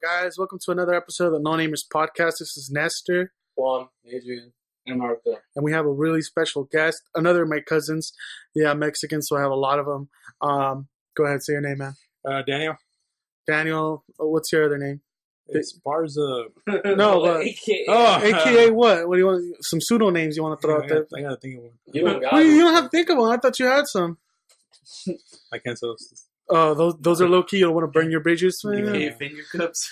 guys? Welcome to another episode of the NoNamers podcast. This is Nestor, Juan, Adrian, and Arthur. and we have a really special guest, another of my cousins. Yeah, Mexican, so I have a lot of them. Go ahead, say your name, man. Daniel. Daniel, what's your other name? It's Barza. No, but AKA what? What do you want? Some pseudo names you want to throw out there? I gotta think of one. You don't got You don't have to think of one. I thought you had some. I can't tell. Oh, those are low key. You don't want to burn your bridges, man. Yeah. finger cups.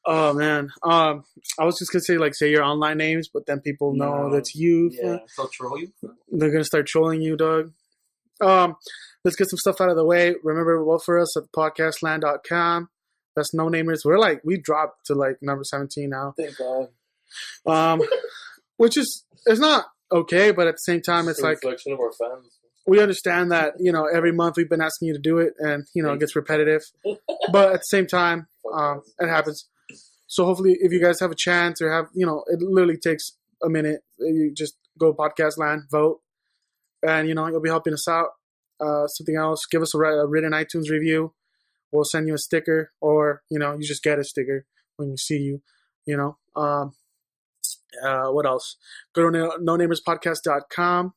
Oh man. I was just gonna say your online names, but then people know that's you. Yeah, so troll you. They're gonna start trolling you, dog. Let's get some stuff out of the way. Remember, vote for us at podcastland.com. That's NoNamers. We dropped to number 17 now. Thank God. Which is, it's not okay, but at the same time, it's a reflection of our fans. We understand that, every month we've been asking you to do it and, it gets repetitive. But at the same time, it happens. So hopefully if you guys have a chance or have, it literally takes a minute. You just go to Podcast Land, vote, and, you'll be helping us out. Something else, give us a written iTunes review. We'll send you a sticker, or, you just get a sticker when we see you, what else? Go to nonamerspodcast.com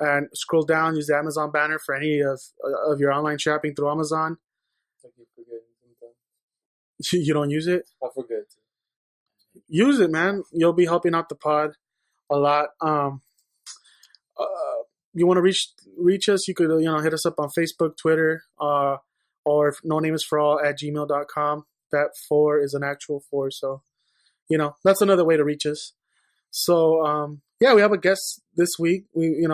and scroll down, use the Amazon banner for any of your online shopping through Amazon. I keep forgetting sometimes. You don't use it? I forget to. Use it, man. You'll be helping out the pod a lot. You want to reach us, you could, hit us up on Facebook, Twitter, or nonamersforall@gmail.com. That 4 is an actual 4, so, that's another way to reach us. So, we have a guest this week. We,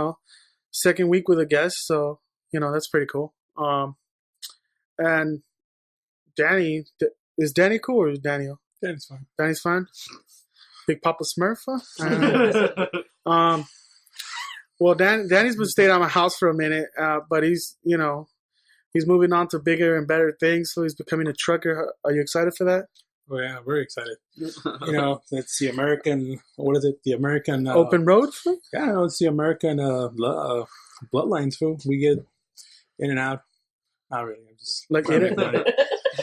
second week with a guest, so, that's pretty cool. And Danny, is Danny cool or is Daniel? Danny's fine. Danny's fine? Big Papa Smurf? Well, Danny's been staying at my house for a minute, but he's moving on to bigger and better things, so he's becoming a trucker. Are you excited for that? Oh, yeah, very excited. It's the American, what is it? The American... Open road? Yeah, it's the American bloodlines, fool. We get in and out. Not really, I'm just... Like in it?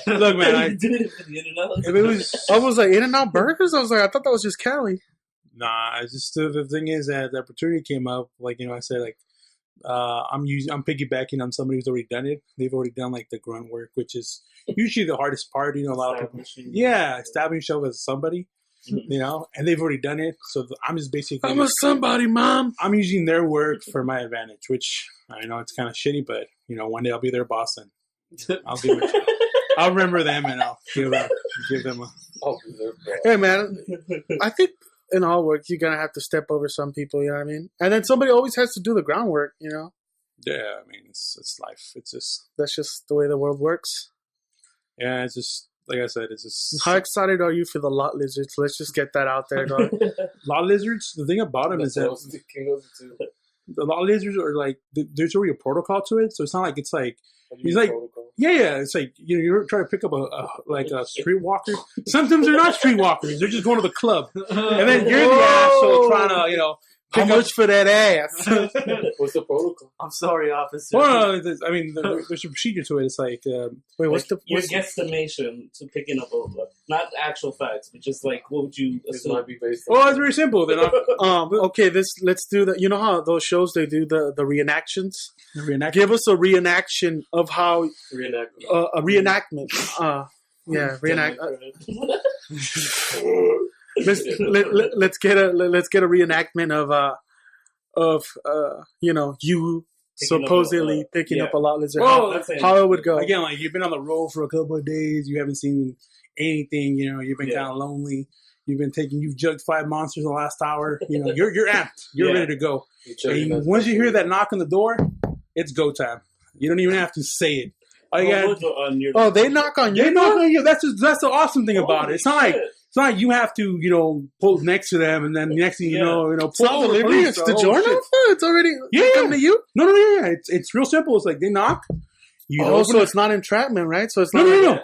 Look, man, if it was... I was like, In-N-Out Burgers? I thought that was just Cali. Nah, it's just the thing is that the opportunity came up. I said, I'm piggybacking on somebody who's already done it. They've already done the grunt work, which is usually the hardest part. A lot of people, establishing yourself as somebody, and they've already done it. So I'm just basically, I'm a somebody, mom. I'm using their work for my advantage, which I know it's kind of shitty, but one day I'll be their boss and I'll give it. I'll remember them and I'll give them a. I'll be their boss. Hey, man, I think. In all work, you're going to have to step over some people, you know what I mean? And then somebody always has to do the groundwork, Yeah, I mean, it's life. It's just... That's just the way the world works. Yeah, it's just, like I said, it's just... How excited are you for the lot lizards? Let's just get that out there, dog. Lot lizards, the thing about them is that... The lot lizards are there's already a protocol to it, so it's not like it's like... He's like... Protocol? Yeah, it's like, you're trying to pick up a streetwalker. Sometimes they're not streetwalkers. They're just going to the club. And then you're the asshole trying to, how much for that ass? What's the protocol? I'm sorry, officer. Well, I mean, there's a procedure to it. It's like... wait, what's your guesstimation to picking up not actual facts, but just what would you assume? Might be based on it's very simple. They're not... Okay, let's do that. You know how those shows, they do the reenactions? Reenactment. Give us a reenaction of how... a reenactment. Reenact... let's get a reenactment of you supposedly picking up a lot lizard. How it would go. Again, you've been on the road for a couple of days, you haven't seen anything, you've been kind of lonely. You've jugged 5 monsters in the last hour. You're amped. You're ready to go. And once you hear that knock on the door, it's go time. You don't even have to say it. They knock on your door? They knock on you. That's the awesome thing about it. It's not like you have to, pull next to them and then the next thing you know, pull the police. It's the journal. It's already coming to you? No. It's real simple. It's like they knock. You so it's not entrapment, right? So it's not. No.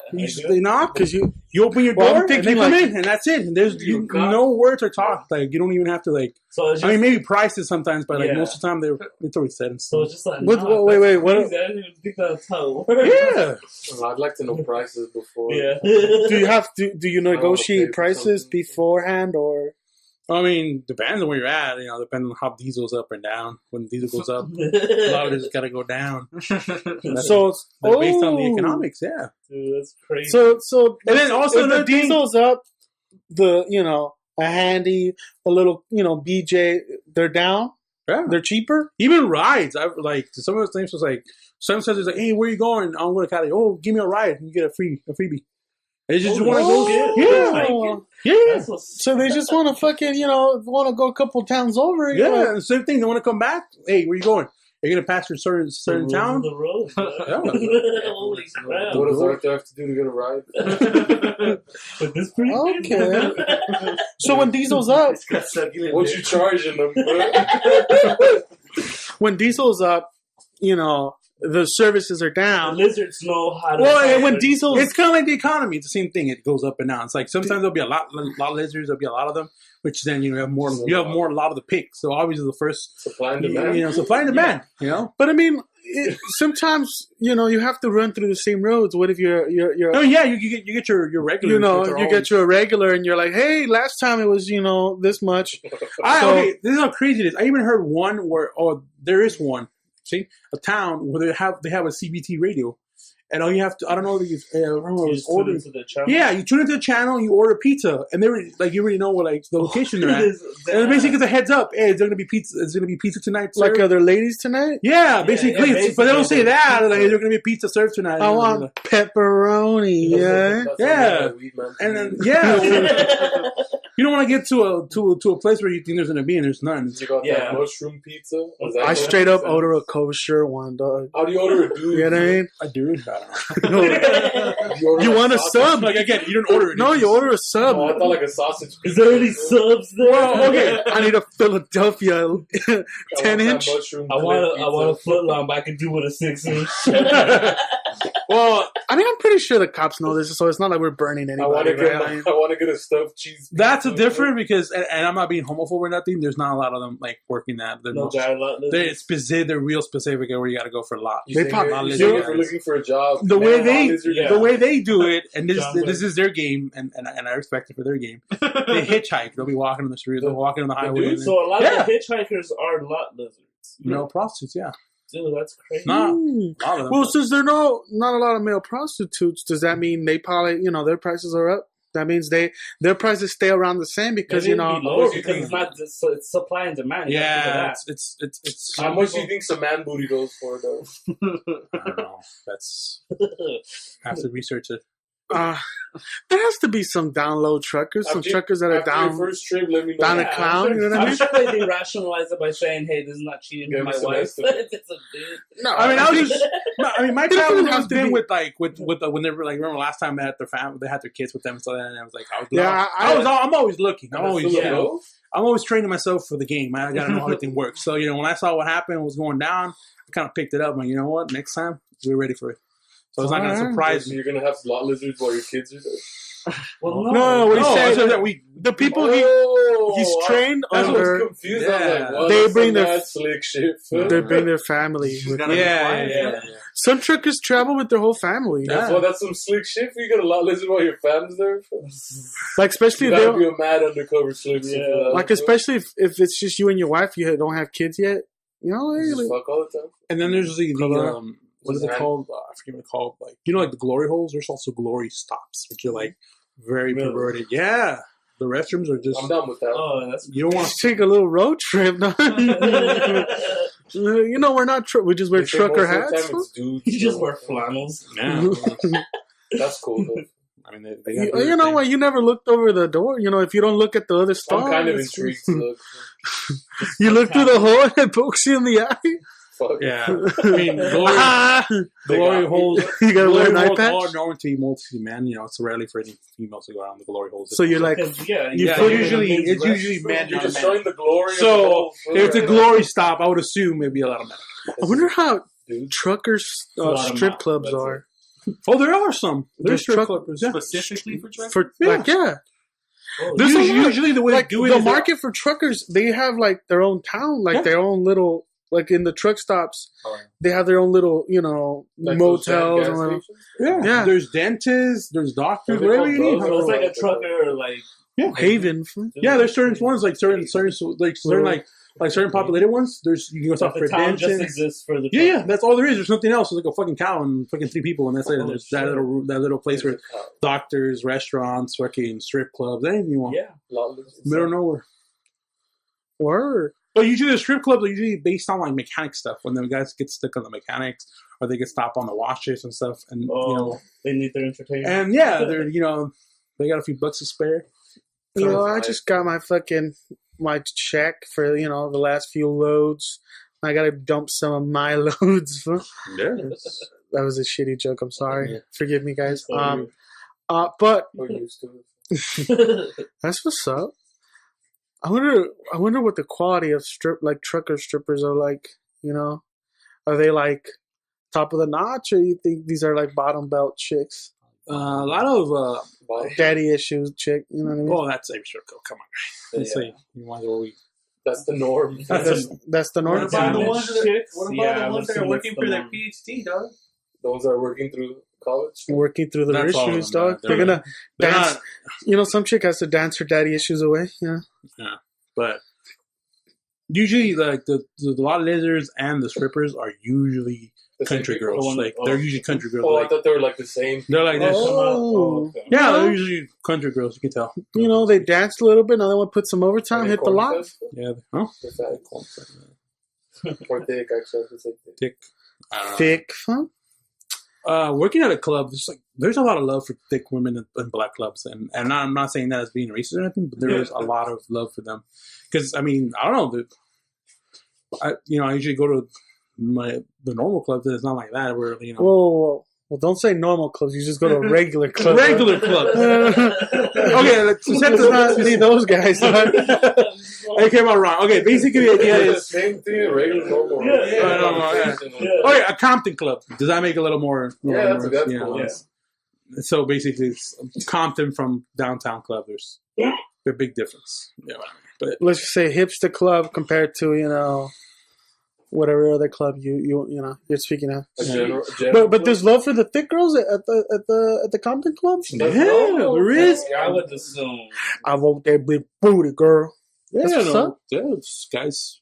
They knock because you open your door and they come in, and that's it. And there's no words are talked. Like you don't even have to like. So it's just, maybe prices sometimes, but like most of the time it's already set in stone. So it's just like wait. What? I didn't even think that's how it works. Yeah, I'd like to know prices before. Yeah. Do you negotiate prices beforehand or? I mean, depends on where you're at. Depending on how diesel's up and down. When diesel goes up, a lot of it's got to go down. So based on the economics, yeah. Dude, that's crazy. So and then also the diesel's up, a handy, a little, BJ, they're down. Yeah. They're cheaper. Even rides. I like some of the things was like some says it's like, hey, where you going? I'm going to Cali. Oh, give me a ride and you get a freebie. They just want to go. Yeah. So they just want to fucking, want to go a couple towns over. Yeah, the same thing. They want to come back. Hey, where you going? You're going to pass your certain town? The road. Holy crap. What does Arthur have to do to get a ride? But this pretty okay. So when diesel's up, what you charging them, bro? When diesel's up, the services are down. The lizards know how to. Well, when diesel, it's kind of like the economy. It's the same thing. It goes up and down. It's like sometimes there'll be a lot of lizards. There'll be a lot of them, which then you have more. You have a lot of the picks. So obviously the first supply and demand. Supply and demand. But I mean, sometimes you have to run through the same roads. What if you're? Oh yeah, you get your regular. You get your regular, and you're like, hey, last time it was this much. Okay, this is how crazy it is. I even heard one where there is one. See, a town where they have a CBT radio, and all you have to, I don't know if you order into the channel. Yeah, you tune into the channel, you order pizza, and they like you already know what the location they're at. And basically it's a heads up. Hey, it's gonna be pizza. It's gonna be pizza tonight. Sir. Like other ladies tonight. Yeah, basically. But they don't say that. Like, there's gonna be pizza served tonight. I want pepperoni. Yeah. And then you don't want to get to a place where you think there's gonna be and there's none. You got that mushroom pizza. I straight up order a kosher one, dog. How do you order a dude? You know what I mean? I do. You want a sub? Like again, you don't order it. No, you order a sub. Oh, I thought like a sausage. Is there any subs there? Well, okay, I need a Philadelphia 10-inch. I want a foot long, but I can do with a 6-inch. Well, I mean, I'm pretty sure the cops know this, so it's not like we're burning anybody. I want to get a stuffed cheese. That's a different because, and I'm not being homophobe or nothing. There's not a lot of them like working that. They're real specific where you got to go for a lot. They pop you're looking for a job. The way they do it, and this is their game, and I respect it for their game. They hitchhike. They'll be walking on the street. They'll walking on the highway. So a lot of the hitchhikers are lot lizards. Prostitutes. Yeah. Dude, that's crazy. Well, since there are not a lot of male prostitutes, does that mean they probably, their prices are up? That means their prices stay around the same because lower because it's not it's supply and demand. Yeah, it's how much do you think some man booty goes for though? I don't know. That's I have to research it. There has to be some down low truckers, truckers that are down. Your first trip, let me know. Down a clown, you know what I mean? I'm sure they rationalize it by saying, "Hey, this is not cheating with my wife." It's a dude. No, I mean, my childhood has been with when they were like, remember last time they had their family, they had their kids with them, so then I was like, I'm always looking. I'm always training myself for the game. I gotta know how everything works. So when I saw what happened, was going down, I kind of picked it up. I'm like, you know what? Next time, we're ready for it. So it's not going to surprise me. You're going to have lot lizards while your kids are there? Well, no. What he said that the people he's trained under. Confused. Yeah. Like, they bring their slick shit. They bring their family. Yeah. Some truckers travel with their whole family. That's some slick shit. You got a lot lizard while your family's there. Like especially you gotta be a mad undercover slick. Yeah. Like especially if it's just you and your wife, you don't have kids yet. You just fuck all the time. And then there's the what is it called? I forget what it's called. Like like the glory holes. There's also glory stops, which are like very perverted. Yeah, the restrooms are just. I'm done with that. Oh, that's you don't want to take a little road trip. No? We're not. We just wear trucker hats. You just wear flannels. Yeah. That's cool though. I mean, you know what? You never looked over the door. If you don't look at the other stall, I'm kind of intrigued to look. You look through the hole and it pokes you in the eye. Fuck. Yeah, I mean, glory holes. You gotta wear an eye patch. All known to mostly men. It's rarely for any females to go around the glory holes. So you're like, it's usually men. You're just showing the glory. So if it's a glory stop, I would assume it'd be a lot of men. I wonder how dude. Truckers strip clubs are. Oh, there are some. There's strip truck- clubs. Yeah. Specifically for truckers? For Yeah. like, yeah. Oh, There's a lot. Usually the way Like they do it the is market for truckers, they have like their own town, like Yeah. their own little, like in the truck stops, they have their own little, Like those giant motels. gas And little, stations? Yeah. Yeah. There's dentists, there's doctors, Are they whatever you called need. those? So it's like a trucker, like Yeah. Haven. Yeah, there's certain ones like certain like certain populated ones. There's you can go But talk for the town just dentists. exists for the Yeah, that's all there is. There's nothing else. There's like a fucking cow and fucking 3 people, and that's it. Oh, There's shit. that little place where doctors, restaurants, fucking strip clubs, anything you want. Yeah. Middle of nowhere. Word. But usually the strip clubs are usually based on like mechanic stuff. When the guys get stuck on the mechanics, or they get stopped on the washes and stuff, and They need their entertainment. and yeah, they're they got a few bucks to spare. I just got my check for the last few loads. I gotta dump some of my loads. That was a shitty joke. I'm sorry. Yeah. Forgive me, guys. Sorry. But We're used to it. that's what's up. I wonder what the quality of trucker strippers are like. Are they like top of the notch, or you think these are like bottom belt chicks? A lot of Daddy issues chick. You know what I mean? oh, that's a strip club. Come on, let's see. You might as well That's the norm. That's the norm. What about the ones that are working for their norm. PhD, dog? The ones that are working through college. Working through the That's all issues, of them, dog. man. They're gonna They're dance. not- Some chick has to dance her daddy issues away. Yeah. But usually, like a lot of lizards and the strippers are usually The same country people? girls. Like they're usually country girls. Oh, I Like, thought they were like the same. they're like this. Oh. Okay. Yeah, they're usually country girls. You can tell. They danced a little bit. Now they want to put some overtime, hit the lock. Yeah. Huh? Or thick, actually. It's like thick. Thick. I don't know. Thick, huh? Working at a club, there's a lot of love for thick women in black clubs, and I'm not saying that as being racist or anything, but there is a lot of love for them. Because I don't know, I usually go to the normal clubs, and it's not like that. Where Whoa. Well, don't say normal clubs. You just go to a regular club. regular clubs. Okay, let's set Let's not be those guys. I came out wrong. Okay, basically the idea It's the is same thing, regular, normal. a Compton club. Does that make a little more? Yeah, that's cool. Yeah. So basically, it's Compton from downtown club. There's a big difference. Yeah, but Let's just say hipster club compared to whatever other club you're speaking of. But there's love for the thick girls at the Compton club. yeah, there is. I would assume. I want that big booty, girl. That's what's up. Those guys.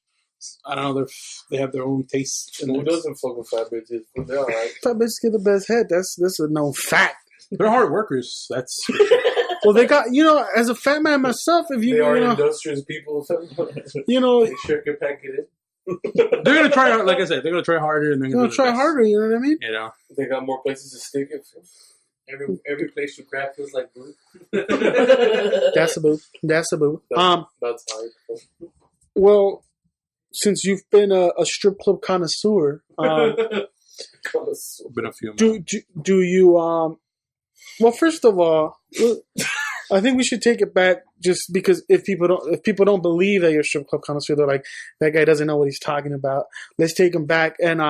I don't know. They have their own tastes. Who doesn't fuck with fat bitches? They're alright. Fat bitches get the best head. That's a known fact. They're hard workers. That's Well, they got as a fat man myself. If They are industrious people. They sure can pack it in. they're gonna try. Like I said, they're gonna try harder, and they're gonna try harder. You know what I mean? They got more places to stick it. Every place you grab feels like blue. That's a boo. That's a boo. That's hard. Well, since you've been a strip club connoisseur, been a few. do you well, first of all, I think we should take it back just because if people don't believe that you're a strip club connoisseur, they're like, that guy doesn't know what he's talking about. Let's take him back and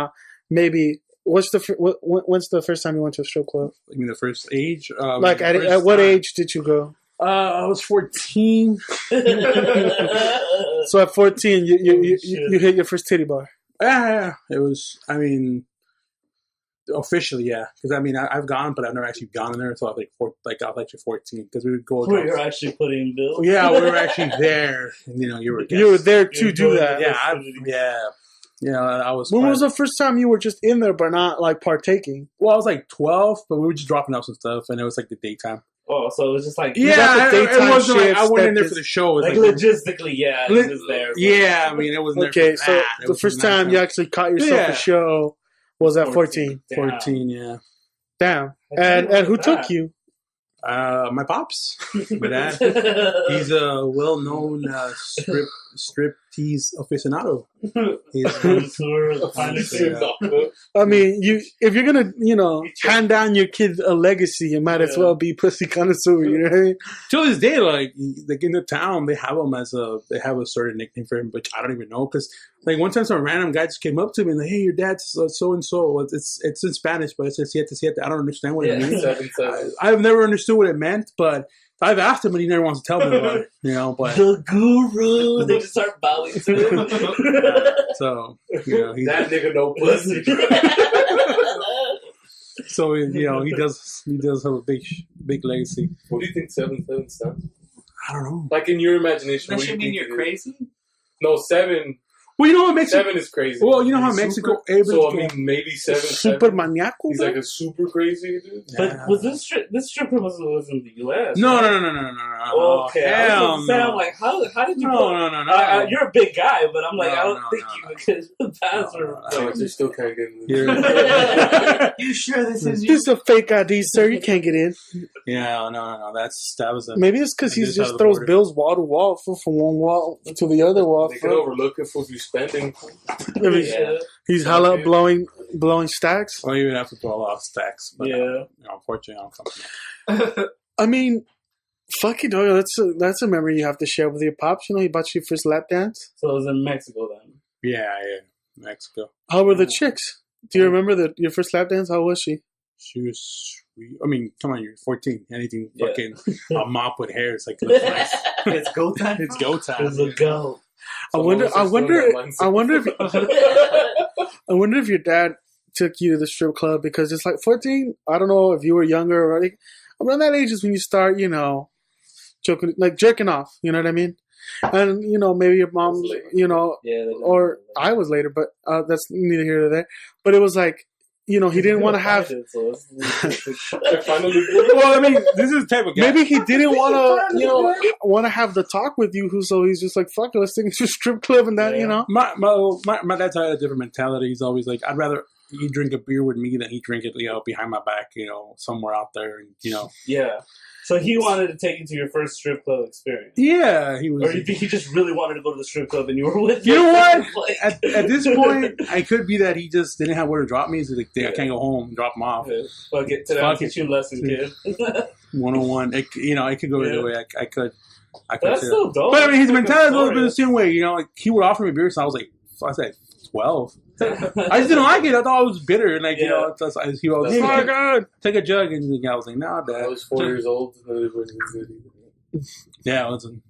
maybe when's the first time you went to a strip club? I mean, the first age. Like at what age did you go? I was 14. So at 14, you hit your first titty bar. Yeah, it was. I mean, officially, yeah. Because I've gone, but I've never actually gone in there until I was actually 14. Because we would go. We were actually putting bills. Yeah, we were actually there. And, you were. You were there to do that. Yeah. I was. When was the first time you were just in there but not like partaking? Well, I was like 12, but we were just dropping off some stuff, and it was like the daytime. Oh, so it was just like it wasn't like I went in there for the show. It was logistically, yeah, it was there. Yeah, I mean, it was okay. So the first time you actually caught yourself a show was at 14. 14, yeah. Damn. And who took you? My pops, my dad. He's a well-known striptease aficionado. I mean, if you're gonna, hand down your kid a legacy, you might as well be pussy connoisseur. You know what I mean? To this day, like in the town, they have him they have a certain nickname for him, which I don't even know. Because like one time, some random guy just came up to me and like, "Hey, your dad's so and so." It's in Spanish, but it says siete. I don't understand what it means. 7. I've never understood what it meant, but I've asked him and he never wants to tell me about it. But the guru, they just start bowing to him. So that nigga no pussy. So he does have a big legacy. What do you think 7 stands? I don't know. Like in your imagination, That what do should you mean think you're crazy? No, 7. Well, you know what Mexico? 7 is crazy. Well, you know how Mexico. So I mean, maybe 7. Super maniaco. He's like a super crazy dude. But was this stripper was in the U.S.? No. Okay, Hell I'm like, how did you? No. You're a big guy, but I'm like, No, I don't no, think no, you because the paths are. No, you still can't get in. You sure this is you? This is a fake ID, sir. You can't get in. Yeah, no. That was a. Maybe it's because he This just is throws how the bills wall to wall from one wall to the other wall. They can overlook it if you're spending. He's hella blowing stacks. Well, you would have to throw a lot of stacks. But, unfortunately, I don't come. I mean, fuck it, dog. That's a memory you have to share with your pops. He bought you your first lap dance. So it was in Mexico then. Yeah, Mexico. How were the chicks? Do you remember your first lap dance? How was she? She was sweet. I mean, come on, you're 14. Anything fucking a mop with hair. It's like, looks nice. It's go time. It's go time. It's a go. I wonder if your dad took you to the strip club because it's like 14. I don't know if you were younger or like around that age is when you start, jerking off. You know what I mean? And maybe your mom, or I was later, but that's neither here nor there. But it was like, he didn't want to have. Well, I mean, this is the type of guy. Maybe he didn't want to, want to have the talk with you. So he's just like, "Fuck it, let's take it to a strip club," and that, My dad's had a different mentality. He's always like, "I'd rather he drink a beer with me than he drink it, behind my back, somewhere out there, and Yeah. So he wanted to take you to your first strip club experience. Yeah, he was. Or you think he just really wanted to go to the strip club and you were with him? You know what? At this point, I could be that he just didn't have where to drop me. He's like, I can't go home, drop him off. Yeah. Fuck it. Today I'll teach you a lesson, kid. 101. It could go either way. I could. That's still dope. But I mean, his mentality was a little bit the same way. Like he would offer me beer, so I was like 12. I just didn't like it. I thought I was bitter, and like he was, "Oh my god, take a jug," and I was like, "No, Dad." I was 4 years old. Yeah, it wasn't.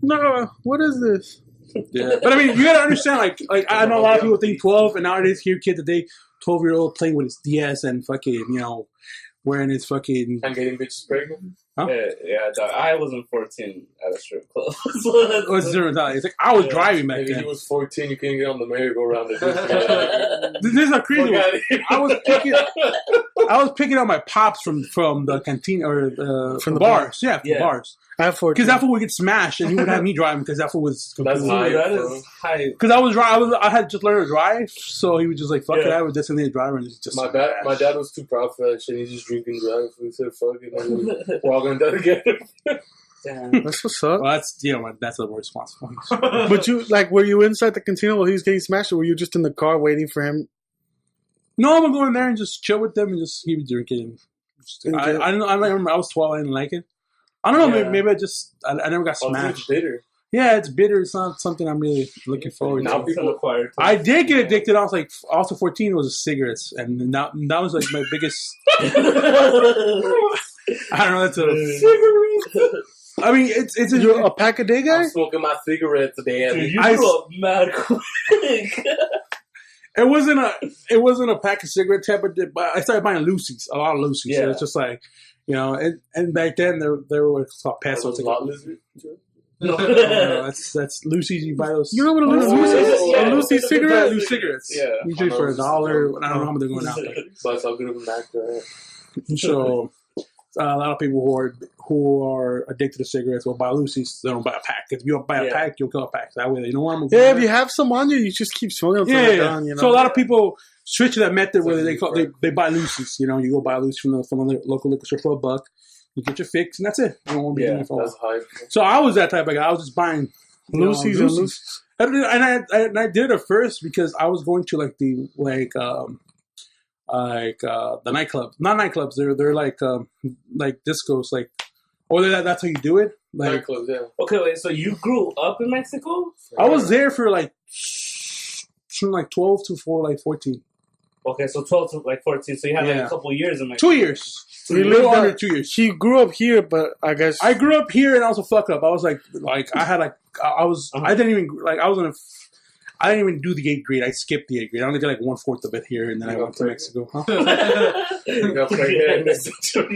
No, what is this? Yeah, but I mean, you gotta understand. Like I know a lot of people think 12, and nowadays hear kids today, 12-year-old playing with his DS and fucking wearing his fucking and getting bitches pregnant. Huh? Yeah, I wasn't 14 at a strip club. What's different? It's like I was driving back Maybe then. he was 14. You couldn't get on the merry-go-round. This is a crazy one. I was picking up my pops from the canteen or from the bars. Yeah, from the bars. I have 14. Because that fool would get smashed, and he would have me driving because that fool was completely. That is high. Because I had just learned to drive, so he was just like, "Fuck it," I was designated driver, and just my dad was too proud for that shit. He just drinking drive. So he said, "Fuck it, we're all gonna die together." Damn. That's what's up. Well, that's a responsible. But were you inside the cantina while he was getting smashed, or were you just in the car waiting for him? No, I'm gonna go in there and just chill with them and just keep drinking. I remember I was 12. I didn't like it. I don't know. Maybe I never got smashed. It's bitter. Yeah, it's bitter. It's not something I'm really looking forward to. People acquired. I did get addicted. I was like, also 14 was cigarettes, and that was like my biggest. I don't know. That's a cigarette. I mean, it's You're a pack a day guy. I'm smoking my cigarette today. Dude, you grew up mad quick. It wasn't a pack of cigarette type, but I started buying Lucy's, a lot of Lucy's. Yeah. So it's just like, and back then there were called pesos. A lot lizard. No, that's Lucy's. You buy those. You know what a Lucy's is? A Lucy cigarette? Lucy cigarettes. Yeah. Usually for $1. I don't know how much they're going out there. But it's all good of them back there. So a lot of people who are addicted to cigarettes will buy Lucy's. They don't buy a pack. If you don't buy a pack, you'll kill a pack. That way, if you have some on you just keep smoking until they're done. So a lot of people switch to that method where they buy Lucy's. You go buy Lucy's from the local liquor store for $1. You get your fix, and that's it. You won't be doing it for a while. So I was that type of guy. I was just buying Lucy's and Lucy's. And I did it at first because I was going to like the nightclub, not nightclubs. They're like discos, like, or that's how you do it. Like nightclubs, yeah. Okay, wait. So you grew up in Mexico? I was there for like from like 12 to 14. Okay, so 12 to like 14. So you had like a couple years in Mexico. 2 years. He lived under 2 years. He grew up here, but I guess I grew up here and I was a fuck up. I was like I had like I was I didn't even like I didn't even do the 8th grade. I skipped the 8th grade. I only did like 1/4 of it here, and then I went to Mexico. Huh? You got pregnant in Mexico.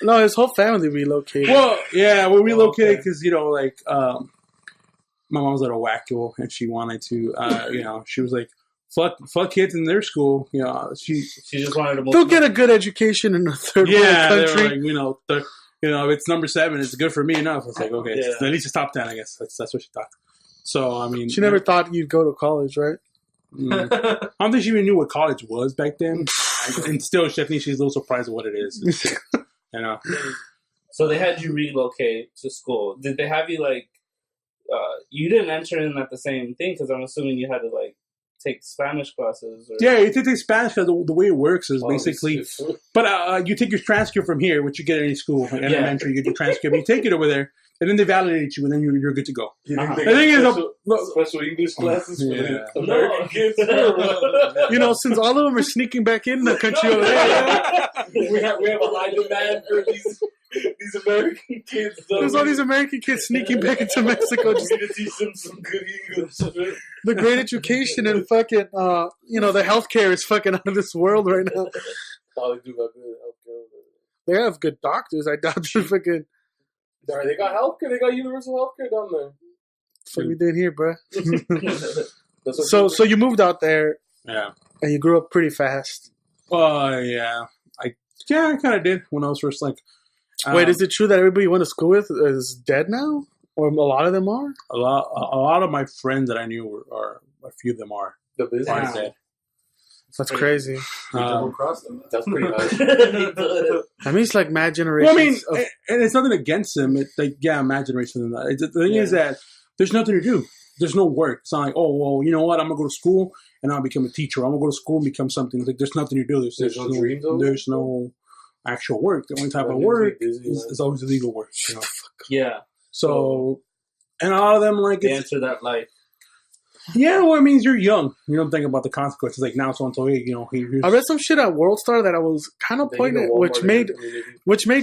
No, his whole family relocated. Well, yeah, we relocated because like my mom was at a wacko and she wanted to, she was like, fuck kids in their school. She just wanted to. They'll get a good education in a third world country. Like, if it's number 7, it's good for me enough. It's like, okay, at least it's top 10, I guess. That's what she thought. So, I mean... She never thought you'd go to college, right? I don't think she even knew what college was back then. And still, I think she's a little surprised at what it is. So they had you relocate to school. Did they have you, like... you didn't enter in at the same thing, because I'm assuming you had to, like, take Spanish classes. Or... Yeah, you take Spanish because the way it works is basically... But you take your transcript from here, which you get at any school, like elementary, you get your transcript, you take it over there, and then they validate you, and then you're good to go. The thing is, special English classes for American kids. Since all of them are sneaking back in the country over there. we have a high demand for these American kids. There's all these American kids sneaking back into Mexico. Just to teach them some good English. The great education and fucking, the healthcare is fucking out of this world right now. Oh, they do got good healthcare. They have good doctors. I doubt they're fucking. They got healthcare. They got universal healthcare down there. What we did here, bro. So you moved out there. Yeah. And you grew up pretty fast. Yeah. I kind of did when I was first like. Wait, is it true that everybody you went to school with is dead now? Or a lot of them are? A lot of my friends that I knew are a few of them are. The business. Dead. That's crazy. That's pretty high. That means like mad generations. Well, I mean, and it's nothing against them. It's like, mad generations. The thing is that there's nothing to do. There's no work. It's not like, oh, well, you know what? I'm going to go to school and I'll become a teacher. I'm going to go to school and become something. Like, there's nothing to do. There's no dreams. There's no actual work. The only type of work is always illegal work. Yeah. So, and a lot of them like they enter that life. Yeah, well, it means you're young. You don't think about the consequences. Like now, so until I read some shit at World Star that I was kind of pointing, which made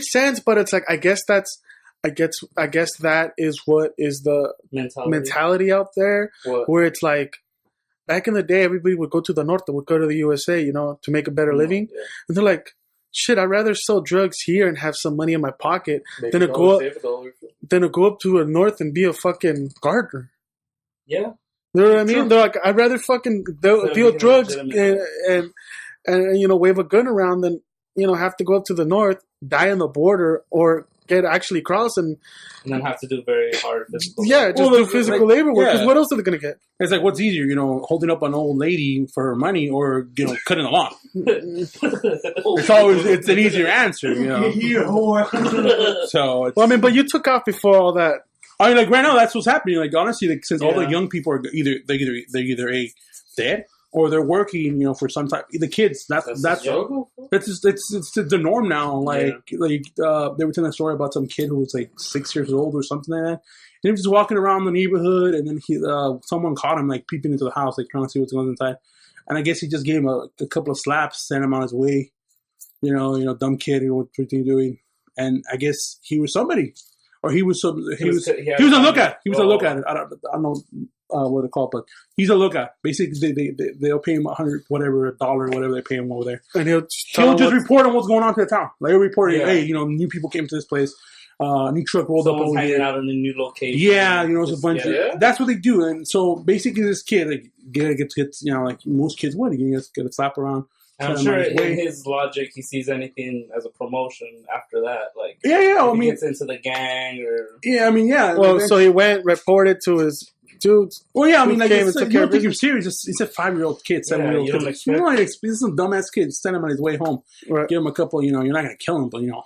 sense. But it's like I guess that is what is the mentality out there, where it's like back in the day, everybody would go to the north, would go to the USA, to make a better living, and they're like, shit, I'd rather sell drugs here and have some money in my pocket than to go up to the north and be a fucking gardener. Yeah. You know what I mean? True. They're like, I'd rather fucking deal drugs and wave a gun around than have to go up to the north, die on the border, or get actually cross and then have to do very hard physical. Yeah, just do physical labor work. Because what else are they gonna get? It's like, what's easier, holding up an old lady for her money or cutting a lawn? It's an easier answer, So, but you took off before all that. I mean, like right now, that's what's happening. Like honestly, since all the young people are either dead or they're working, for some type. The kids, that's it's the norm now. Like they were telling a story about some kid who was like 6 years old or something like that. And he was just walking around the neighborhood, and then someone caught him like peeping into the house, like trying to see what's going on inside. And I guess he just gave him a couple of slaps, sent him on his way. Dumb kid, what are you doing? And I guess he was somebody. Or he was a lookout. He was a lookout. I don't know what they're called, but he's a lookout. Basically, they'll pay him $100, whatever, $1, whatever they pay him over there, and he'll just report on what's going on to the town. Like he'll report, hey, new people came to this place. New truck rolled up over hanging here. out in a new location. Yeah, it's a bunch of. That's what they do, and so basically, this kid gets like most kids would. He gets a slap around. I'm sure in his logic, he sees anything as a promotion after that. Like, he gets into the gang or... Well, so he went, reported to his dudes. Well, yeah, I mean, like, you don't take him serious. It's a 5-year-old kid, 7-year-old kid. This is some dumbass kid. Send him on his way home. Right. Give him a couple, you're not going to kill him, but, No,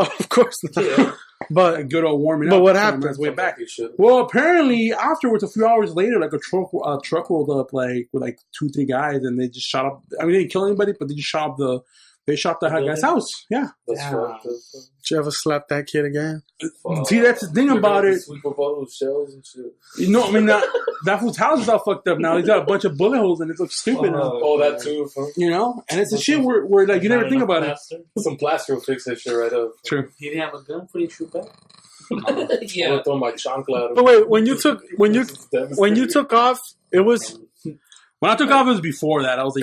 of course not. Yeah. But a good old warming up. But what happened? Way back. Well, apparently afterwards, a few hours later, like a truck rolled up like with like 2-3 guys, and they just shot up. I mean, they didn't kill anybody, but they just shot up the. They shot the guy's house. Yeah. That's right. did you ever slap that kid again? See, that's the thing about it. Sweep up all those shells and shit. You know, I mean, that fool's house is all fucked up now. He's got a bunch of bullet holes, and it looks stupid now. Oh, that too. You know, and it's a shit where like you never think about it. Some plaster will fix that shit right up. True. He didn't have a gun for you to shoot back. I'm gonna throw my chancla at him. But wait, when you took off, it was. When I took off, it was before that. I was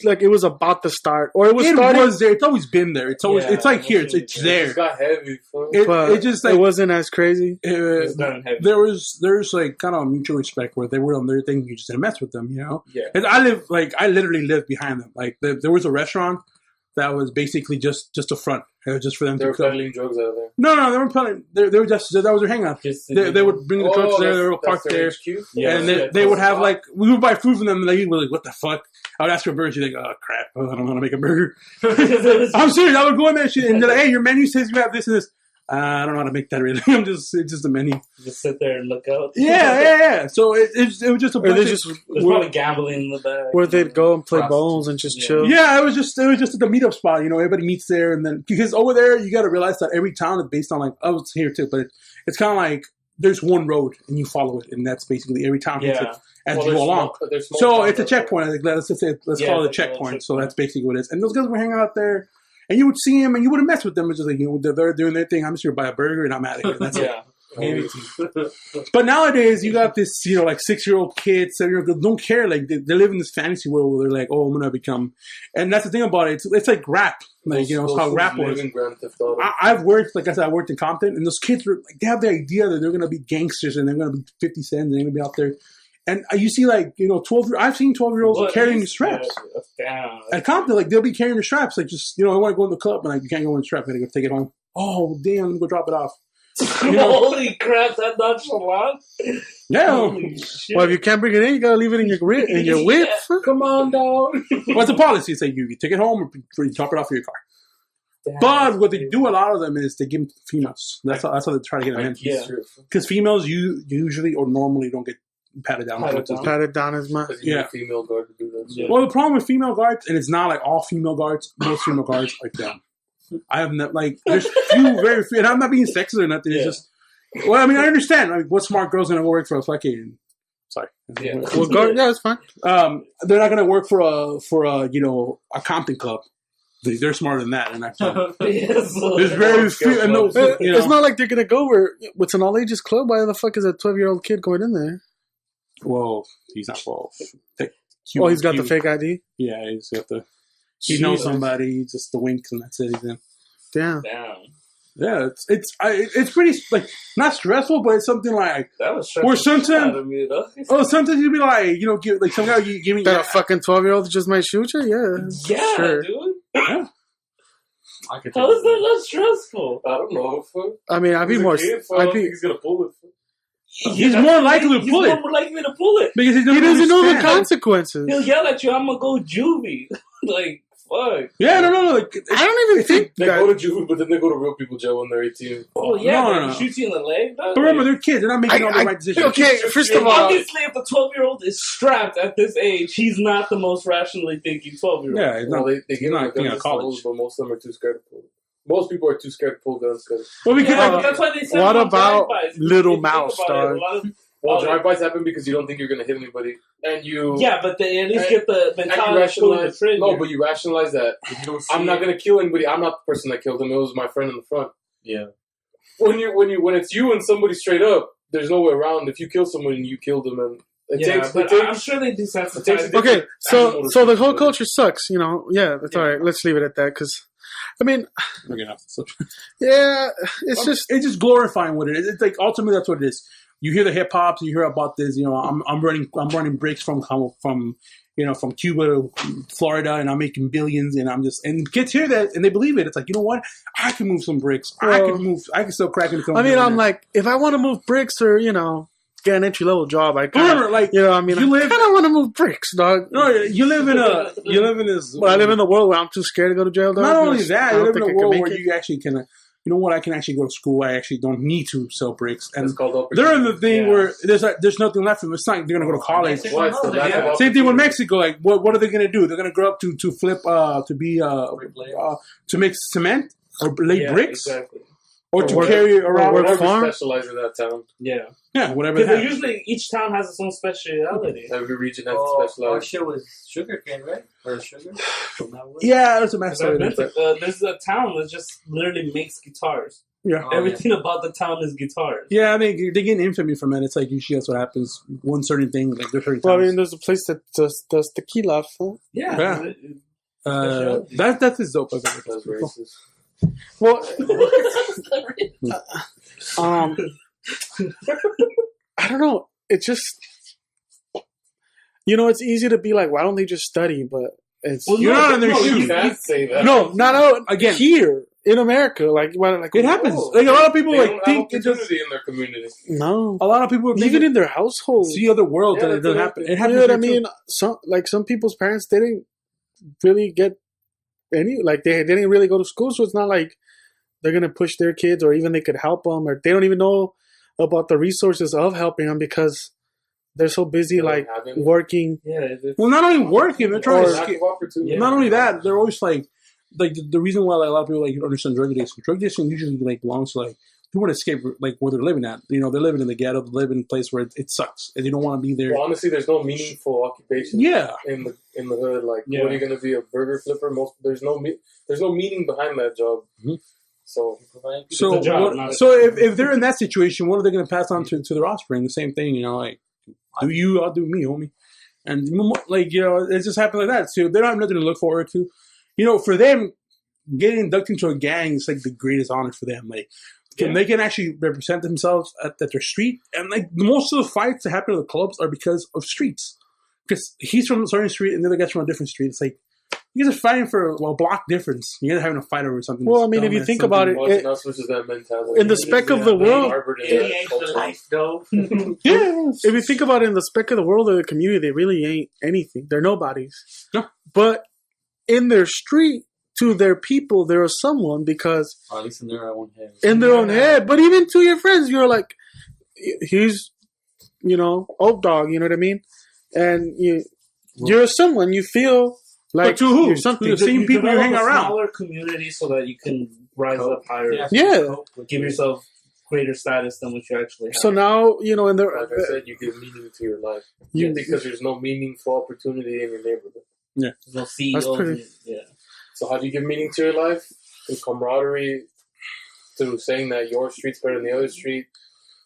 like, it was about to start, or it was it starting. was there. It's always been there. It's always. It's like here. It's there. It got heavy. It just like it wasn't as crazy. There's like kind of mutual respect where they were on their thing. You just didn't mess with them, you know. Yeah. And I literally lived behind them. Like there was a restaurant that was basically just a front. It was just for them they to were peddling drugs out of there. No, they were peddling. They were just that was their hangout. They would bring the trucks there. They were parked there. Yeah, and they would have like we would buy food from them. And they were like, "What the fuck?" I would ask for a burger. She's like, "Oh crap, I don't want to make a burger." I'm serious. I would go in there and they're like, "Hey, your menu says you have this and this." I don't know how to make that really. It's just a menu. Just sit there and look out. Yeah. So it was just a bunch There's probably gambling in the back. Where they'd go and play bowls and just chill. Yeah, it was just at the meetup spot. You know, everybody meets there, and then because over there you got to realize that every town is based on like I was here too, but it's kind of like there's one road and you follow it, and that's basically every town hits it as you go along. So it's a checkpoint. Like, let's call it a checkpoint. So that's basically what it is. And those guys were hanging out there. And you would see them, and you wouldn't mess with them. It's just like, you know, they're doing their thing. I'm just here to buy a burger, and I'm out of here. That's it. But nowadays, you got this, you know, like 6-year-old kids, 7-year-old don't care. Like they live in this fantasy world where they're like, oh, I'm gonna become. And that's the thing about it. It's like rap. Like you know, it's how rap was. I've worked, like I said, I worked in Compton, and those kids were like, they have the idea that they're gonna be gangsters and they're gonna be 50 cents and they're gonna be out there. And you see, like, you know, I've seen 12-year-olds carrying the straps. Damn. At Compton, like, they'll be carrying the straps. Like, just, you know, I want to go in the club, and like, you can't go in the strap. I got to go take it home. Oh, damn, let me go drop it off. You know? Holy crap, that's nonchalant. Yeah. Well, if you can't bring it in, you got to leave it in your whip. Come on, dog. What's the policy? It's like, you take it home or you drop it off in your car. Damn. But what they do, a lot of them, is they give them to females. That's how they try to get them in. Yeah. Because females, you usually or normally don't get patted down. Patted down as much. Yeah. Female guard to do that. Yeah. Well, the problem with female guards, and it's not like all female guards, most female guards are dumb. I have not, like, there's very few, and I'm not being sexist or nothing. It's just, well, I mean, I understand. Like, what smart girl's going to go work for a fucking, sorry. Yeah. Well, guard, yeah, it's fine. They're not going to work for a, you know, a Compton club. They're smarter than that. And there's very few. And those, you know, it's not like they're going to go where it's an all ages club. Why the fuck is a 12-year-old kid going in there? Well, he's not 12. He's got the fake ID? Yeah, he's got the... He knows somebody, just the winks, and that's it. He's in. Damn. Yeah, it's pretty, like, not stressful, but it's something like... That was stressful. Or sometimes... sometimes you'd be like, you know, like, some guy you give me... That a fucking 12-year-old just might shoot you? Yeah. Yeah, sure. dude. Yeah. How is that not stressful? I don't know. I mean, I'd be more... He's going to pull it. He's more likely to pull it. He's more likely to pull it. Because he doesn't know the consequences. He'll yell at you, I'm going to go juvie. Like, fuck. Yeah, no. Like, I don't even think they go to juvie, but then they go to real people jail when they're 18. Oh, yeah, no. He shoots you in the leg, though. But remember, they're kids. They're not making all the right decisions. Okay, first of all... Obviously, if the 12-year-old is strapped at this age, he's not the most rationally thinking 12-year-old. Yeah, they get not guns college, but most of them are too scared to pull it. Most people are too scared to pull guns. Well, because that's why they said what about Little Mouse, dog? Well, drive-bys happen because you don't think you're going to hit anybody. And you... Yeah, but they at least get the mentality of the trigger. No, but you rationalize that. I'm not going to kill anybody. I'm not the person that killed him. It was my friend in the front. Yeah. When it's you and somebody straight up, there's no way around. If you kill someone, you killed them. And I'm sure they desensitize. Okay, so the whole culture sucks, you know. Yeah, that's all right. Let's leave it at that, because... I mean, yeah, it's just glorifying what it is. It's like ultimately that's what it is. You hear the hip hop, you hear about this. You know, I'm running bricks from Cuba to Florida, and I'm making billions, and kids hear that and they believe it. It's like, you know what? I can move some bricks. I can still crack into. I mean, I'm like, if I want to move bricks or get an entry level job, I kind of I kind of want to move bricks, dog. No, you live in this. Well, I live in the world where I'm too scared to go to jail, dog. Not only that, you live in a world where you actually can you know what, I can actually go to school. I actually don't need to sell bricks. And called they're in the thing where there's nothing left for them. It's not like they're going to go to college. Same thing with Mexico. Like, what are they going to do? They're going to grow up to flip, to make cement or lay bricks? Exactly. Or to carry around. Whatever specialize in that town. Yeah, whatever. Because usually each town has its own speciality. Every region has a specialized. Our shit was sugarcane, right? Or sugar? Yeah, there's a massive. There's a town that just literally makes guitars. Yeah. Everything about the town is guitars. Yeah, I mean, they get infamy from it. It's like usually that's what happens. One certain thing, like there's certain Well, I towns. mean, there's a place that does tequila. So. Yeah. That's his dope. That's racist. Well, I don't know. It's just, it's easy to be like, why don't they just study? But it's you're not in their shoes. You can't say that. No, not again here in America. Like it happens. Like a lot of people they don't think have opportunity in their community. No, a lot of people even in their household see other worlds that it doesn't happen. It happens. You know what I mean? Some people's parents didn't really get any, like they didn't really go to school, so it's not like they're gonna push their kids, or even they could help them, or they don't even know about the resources of helping them because they're so busy working. Well, not only working, they're trying to escape. Not only that, they're always like the reason why a lot of people understand drug addiction. Drug addiction usually belongs to people to escape where they're living at. They're living in the ghetto, they live in a place where it sucks, and they don't want to be there. Well, honestly, there's no meaningful occupation. Yeah. In the hood, what are you going to be, a burger flipper? There's no meaning behind that job. Mm-hmm. So if they're in that situation, what are they going to pass on to their offspring? The same thing, do you, I'll do me, homie. And it just happens like that. So they don't have nothing to look forward to. For them, getting inducted into a gang is like the greatest honor for them. They can actually represent themselves at their street, and most of the fights that happen in the clubs are because of streets. Because he's from a certain street and the other guy's from a different street. It's like you guys are fighting for a block difference. You guys are having a fight over something. Well, I mean, if you think about it, in the speck of the world, if you think about it, in the speck of the world of the community, they really ain't anything. They're nobodies. No. But in their street, to their people, there is someone, because or at least in their own head. Own head. But even to your friends, you're like, he's, old dog. You know what I mean? And you're someone. You feel like to who? You're something. To the same people you hang around. Smaller community so that you can rise up higher. Yeah. Give yourself greater status than what you actually have. So now, in the like I said, you give meaning to your life because there's no meaningful opportunity in your neighborhood. Yeah. There's no CEO. So how do you give meaning to your life? Through camaraderie, through saying that your street's better than the other street.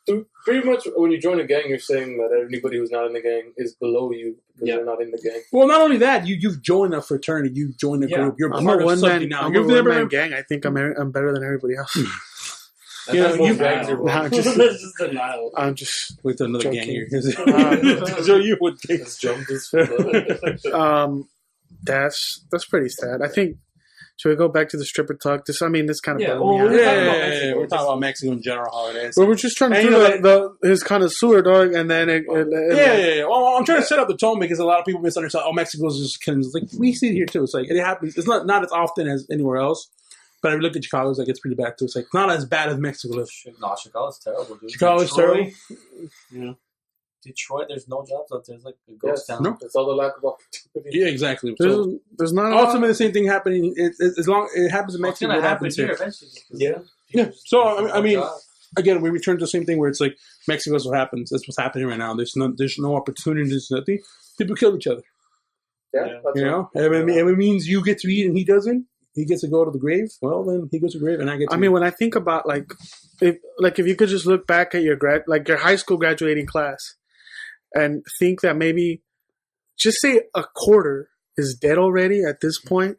Through pretty much, when you join a gang, you're saying that anybody who's not in the gang is below you because they're not in the gang. Well, not only that, you've joined a fraternity, you've joined a group, you're part of something now. I'm a one-man gang. I think I'm better than everybody else. Just denial. I'm just with another joking. gang here. So you would think. That's pretty sad. I think. Should we go back to the stripper talk? This kind of we're talking about Mexico in general, how it is. But we're just trying to do his connoisseur, dog, and then Well, I'm trying to set up the tone because a lot of people misunderstand. Oh, Mexico's just kind of like we see it here too. It's like it happens. It's not as often as anywhere else. But if you look at Chicago, it's like it's pretty bad too. It's like not as bad as Mexico is. No, Chicago's terrible, dude. Chicago's terrible. Yeah. Detroit, there's no jobs out there. It's like a ghost town. No. It's all the lack of opportunity. Yeah, exactly. There's not ultimately the same thing happening. As long it happens in Mexico, it happens here eventually. Yeah. So I mean, again, we return to the same thing where it's like Mexico's what happens. That's what's happening right now. There's no opportunity. There's nothing. People kill each other. Yeah. And it means you get to eat and he doesn't. He gets to go to the grave. Well, then he goes to the grave, and I get to. I mean, when I think about if you could just look back at your your high school graduating class, and think that maybe, just say a quarter is dead already at this point,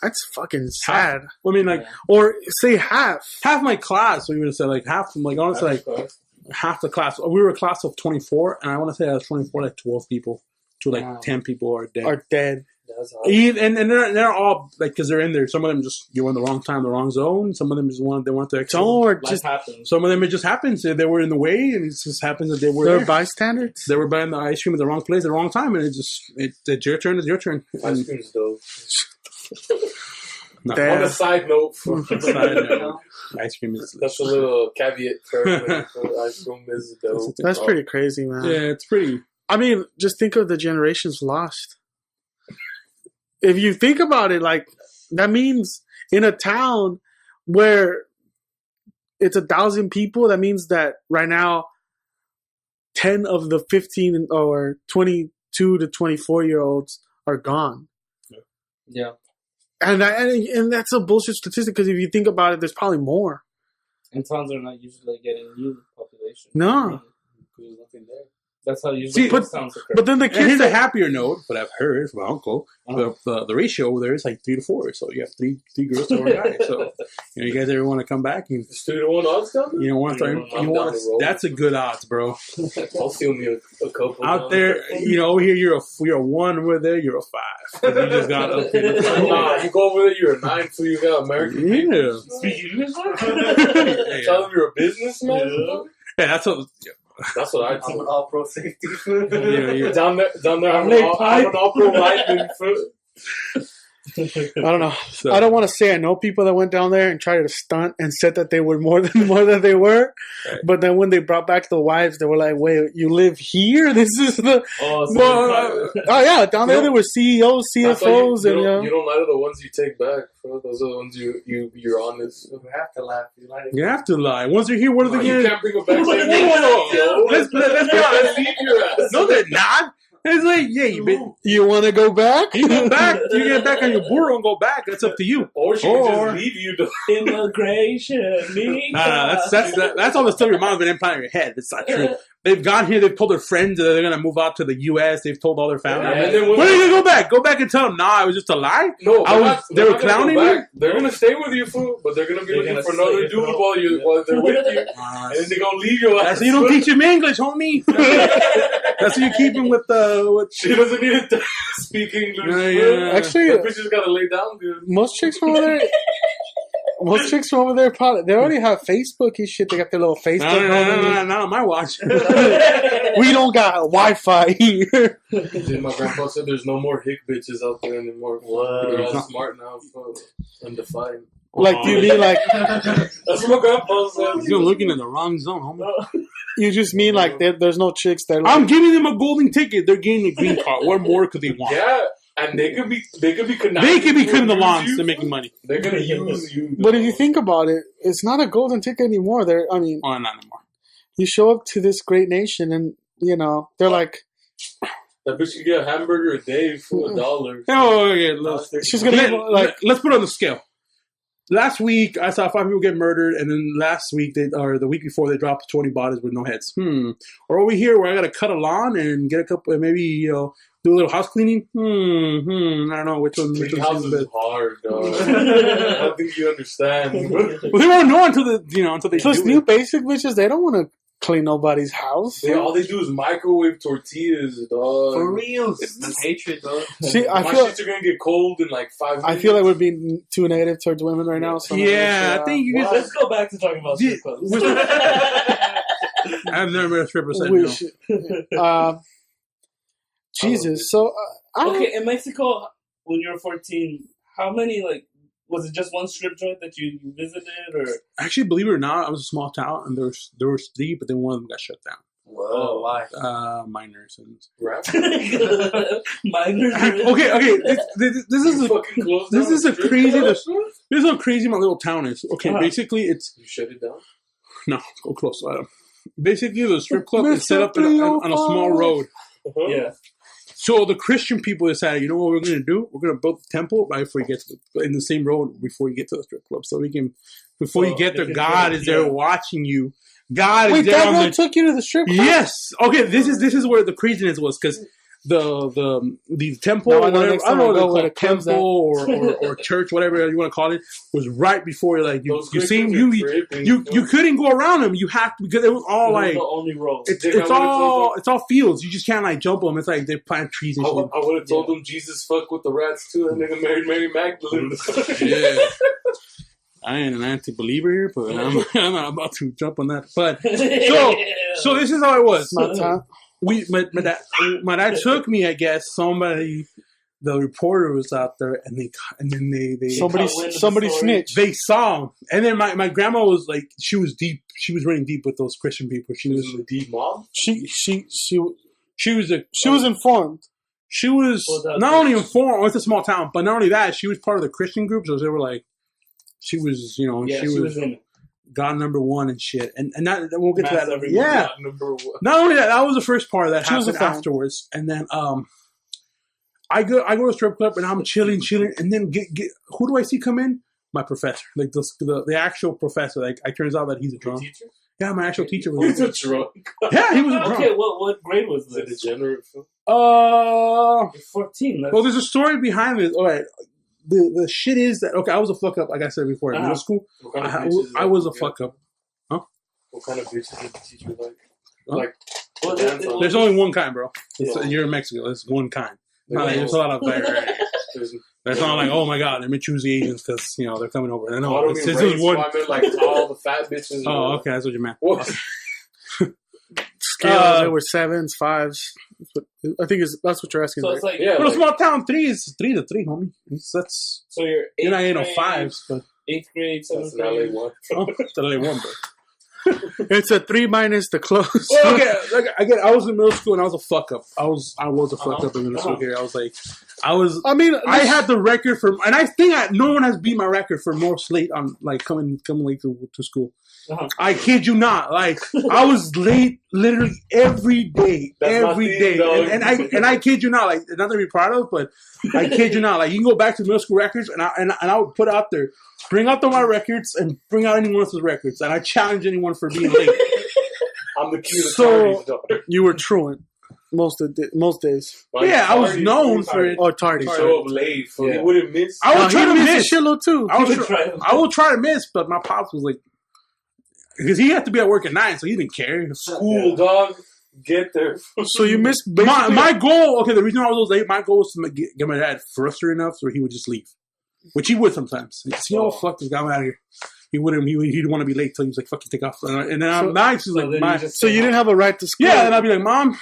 that's fucking sad. I mean, or say half. Half my class. So you would have said half. Honestly, half the class. We were a class of 24, and I want to say I was 24, 12 people to 10 people are dead. And they're all because they're in there. Some of them just you were in the wrong time, the wrong zone. Some of them just they want to happens. Some of them it just happens. They were in the way, and it just happens that they're bystanders. They were buying the ice cream at the wrong place at the wrong time, and it's your turn. It's your turn. Ice cream is dope. No. Damn. On a side note, Ice cream is that's a little caveat for everybody. Ice cream is dope. That's pretty crazy, man. Yeah, it's pretty. I mean, just think of the generations lost. If you think about it, like, that means in a town where it's 1,000 people, that means that right now 10 of the 15 or 22 to 24-year-olds are gone. Yeah. And that's a bullshit statistic, because if you think about it, there's probably more. And towns are not usually getting new population. No. There's nothing there. That's how usually towns occur. But then the And kids here's a that, happier note, but I've heard from my uncle, the ratio over there is like 3 to 4. So you have three girls to 1 guy. So you guys ever want to come back? And, It's 2-1 odds down there? you want to that's a good odds, bro. I'll steal me a couple. Out there, over here you're a 1, over there you're a 5. You just got Nah, you go over there, you're a 9, so you got American. Yeah. Speak English? Tell them you're a businessman. Yeah, that's what. That's what I I'm do. an all-pro safety. Yeah. Down there, I'm an all-pro lineman. I don't know. So, I don't want to say I know people that went down there and tried to stunt and said that they were more than they were. Right. But then when they brought back the wives, they were like, "Wait, you live here? This is the oh yeah." Down there were CEOs, CFOs, you don't lie to the ones you take back. Those are the ones you're honest. You have to laugh. You have to lie. Once you're here, what are they You going can't bring them back. Let's be honest. Leave your ass. No, they're not. It's like, You want to go back? you go back. You get back on your burro and go back. That's up to you. Or she can just leave you. Immigration. That's all the stuff your mom's been implanting in your head. It's not true. They've gone here. They've told their friends that they're going to move out to the U.S. They've told all their family. Yeah, and then when are you going to go back? Go back and tell them, nah, it was just a lie? No, they were clowning you? They're going to stay with you, fool, but they're going to be looking for another dude while they're with you. And then they're going to leave your ass. So you don't teach him English, homie. That's what you keep him with. She doesn't need to speak English. Yeah. Actually, that bitch just got to lay down, dude. most chicks from over there. Most chicks from over there, probably they already have Facebook and shit. They got their little Facebook. No, not on my watch. We don't got Wi-Fi here. Dude, my grandpa said there's no more hick bitches out there anymore. They're all smart now, undefined. Like, do you mean like? That's what my grandpa said. You're looking in the wrong zone, homie. You just mean like there's no chicks that? I'm giving them a golden ticket. They're getting a green card. What more could they want? Yeah. And they could be conniving. They could be cutting the lawns and making money. They're gonna use you. But if you think about it, it's not a golden ticket anymore. Oh, not anymore. You show up to this great nation, and they're like, that bitch could get a hamburger a day for $1. Oh, yeah. She's gonna let's put it on the scale. Last week, I saw 5 people get murdered, and then last week, or the week before, they dropped 20 bodies with no heads. Or over here, where I got to cut a lawn and get a couple, maybe do a little house cleaning. I don't know which one. Cleaning houses is hard, dog. I don't think you understand. Well, they won't know until they Plus, do new it. basic bitches, they don't want to clean nobody's house. All they do is microwave tortillas, dog. For real. It's hatred, dog. See, My shits are gonna get cold in like 5 minutes. I feel like we're being too negative towards women right now. So I think you guys. Let's go back to talking about strip clubs. I've never met a stripper said we no. should. Jesus. So, okay, in Mexico, when you were 14, how many, was it just one strip joint that you visited, or? Actually, believe it or not, I was a small town, and there was 3, but then one of them got shut down. Whoa, why? Minors and Rap? Minors? Okay. This is a crazy. This is how crazy my little town is. Okay, basically it's. You shut it down? No, go close. Basically, the strip club is set up on a small road. Yeah. So the Christian people decided, you know what we're going to do? We're going to build the temple right before you get in the same road before you get to the strip club, so we can before you get there, God is there watching you. God is there. Wait, that road took you to the strip club? Yes. Okay. This is where the craziness was, because the temple, No, or whatever, I don't know what they call it, temple or church, whatever you want to call it, was right before you couldn't go around them. You have to, because it was all the only road. It's all fields. You just can't jump them. It's like they plant trees and shit. I would have told them Jesus fuck with the rats too. That nigga married Mary Magdalene. Yeah. I ain't an anti-believer here, but I'm not about to jump on that. But so this is how it was. Not time. My dad took me. I guess somebody the reporter was out there, and then they somebody snitched. They saw him, and then my grandma was like, she was deep. She was running deep with those Christian people. She was a deep mom. She was informed. She was not only informed. It's a small town, but not only that, she was part of the Christian group. So they were like, she was, she was in God #1 and shit. And that we'll get to that. Yeah. Not only that was the first part that happened afterwards, and then I go to a strip club and I'm chilling, and then get who do I see come in? My professor, like the actual professor. Like, it turns out that he's a drunk. Teacher? Yeah, my actual teacher was a drunk. Yeah, he was a drunk. Okay, what grade was this? Is it degenerate film? 14. Well, there's a story behind this. All right, the shit is that I was a fuck up, like I said before, in middle school. I was a fuck up. Huh? What kind of bitches did the teacher like? Huh? Like, there's only one kind, bro. You're in Mexico. There's one kind. There's a lot of variety. It's not like, oh my god, let me choose the Asians because they're coming over. No, it's one. I meant like all the fat bitches. Oh, okay, that's what you meant. Scales, there were 7s, 5s. I think that's what you're asking. So right? it's like, but a small town 3 is 3 to 3, homie. That's so you're not getting no 5s, but 8th grade, 7th grade. LA 1. It's LA 1, bro. It's a 3 minus the close. Well, okay, again, I was in middle school and I was a fuck up. I was a fuck up in middle school here. I had the record for, and I think no one has beat my record for most late on like coming late to school. I kid you not. Like, I was late literally every day, and I kid you not. Like, nothing to be proud of, but I kid you not. Like, you can go back to middle school records, and I would put out there, bring out my records and bring out anyone else's records, and I challenge anyone for being late. I'm the king of tardies, daughter. You were truant most days. Yeah, I was known for it. Oh, tardy. Show up late, so you wouldn't miss. I would try to miss a shitload too. I will try to miss, but my pops was like, because he had to be at work at 9, so he didn't care. School, dog. Get there. So you missed my goal. Okay, the reason I was late, my goal was to get my dad frustrated enough so he would just leave, which he would sometimes. See, fuck this guy out of here. He wouldn't. He'd want to be late till he was like, "Fucking take off." And then I'm nice. He's like, so you didn't have a right to school. Yeah, and I'd be like, "Mom,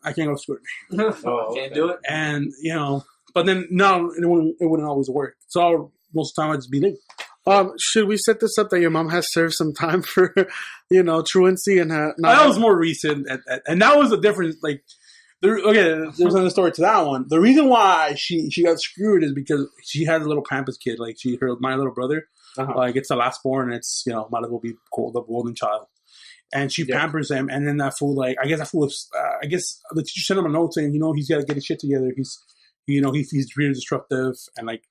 I can't go to school." Can't do it. And but then no, it wouldn't always work. So most of the time I'd just be late. Should we set this up that your mom has served some time for, truancy and that was more recent, and that was a difference. Like, there's another story to that one. The reason why she got screwed is because she had a little Pampas kid. Like, my little brother, like, it's the last born. It's might as well be called the golden child, and she pampers him. And then that fool, like, I guess the teacher sent him a note saying, he's got to get his shit together. He's really disruptive, and like,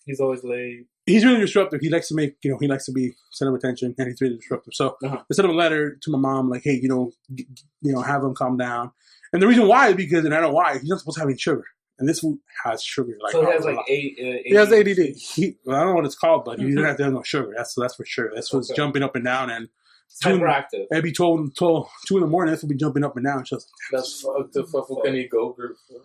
he's always late. He's really disruptive. He likes to make, he likes to be center of attention, and he's really disruptive. So I sent him a letter to my mom, like, hey, have him calm down. And the reason why is because, and I don't know why, he's not supposed to have any sugar, and this food has sugar. Like, so he has like he has ADD. I don't know what it's called, but he doesn't have to have no sugar. That's for sure. That's what's jumping up and down, and hyperactive. It'd be 2 in the morning. This will be jumping up and down. That's fucked. The fuck can he go?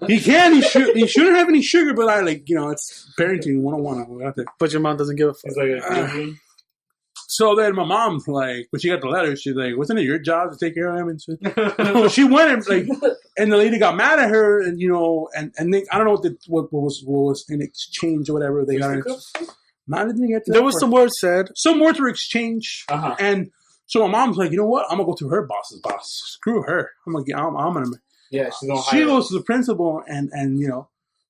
He can. He shouldn't have any sugar, but it's parenting 101. But your mom doesn't give a fuck. So then my mom's like, when she got the letter, she's like, wasn't it your job to take care of him and shit? So she went and like, and the lady got mad at her, and and they, I don't know what was in exchange or whatever they got. There was some words said. Some words were exchanged, and so my mom's like, you know what? I'm gonna go to her boss's boss. Screw her. I'm gonna. Yeah, she goes to the principal, and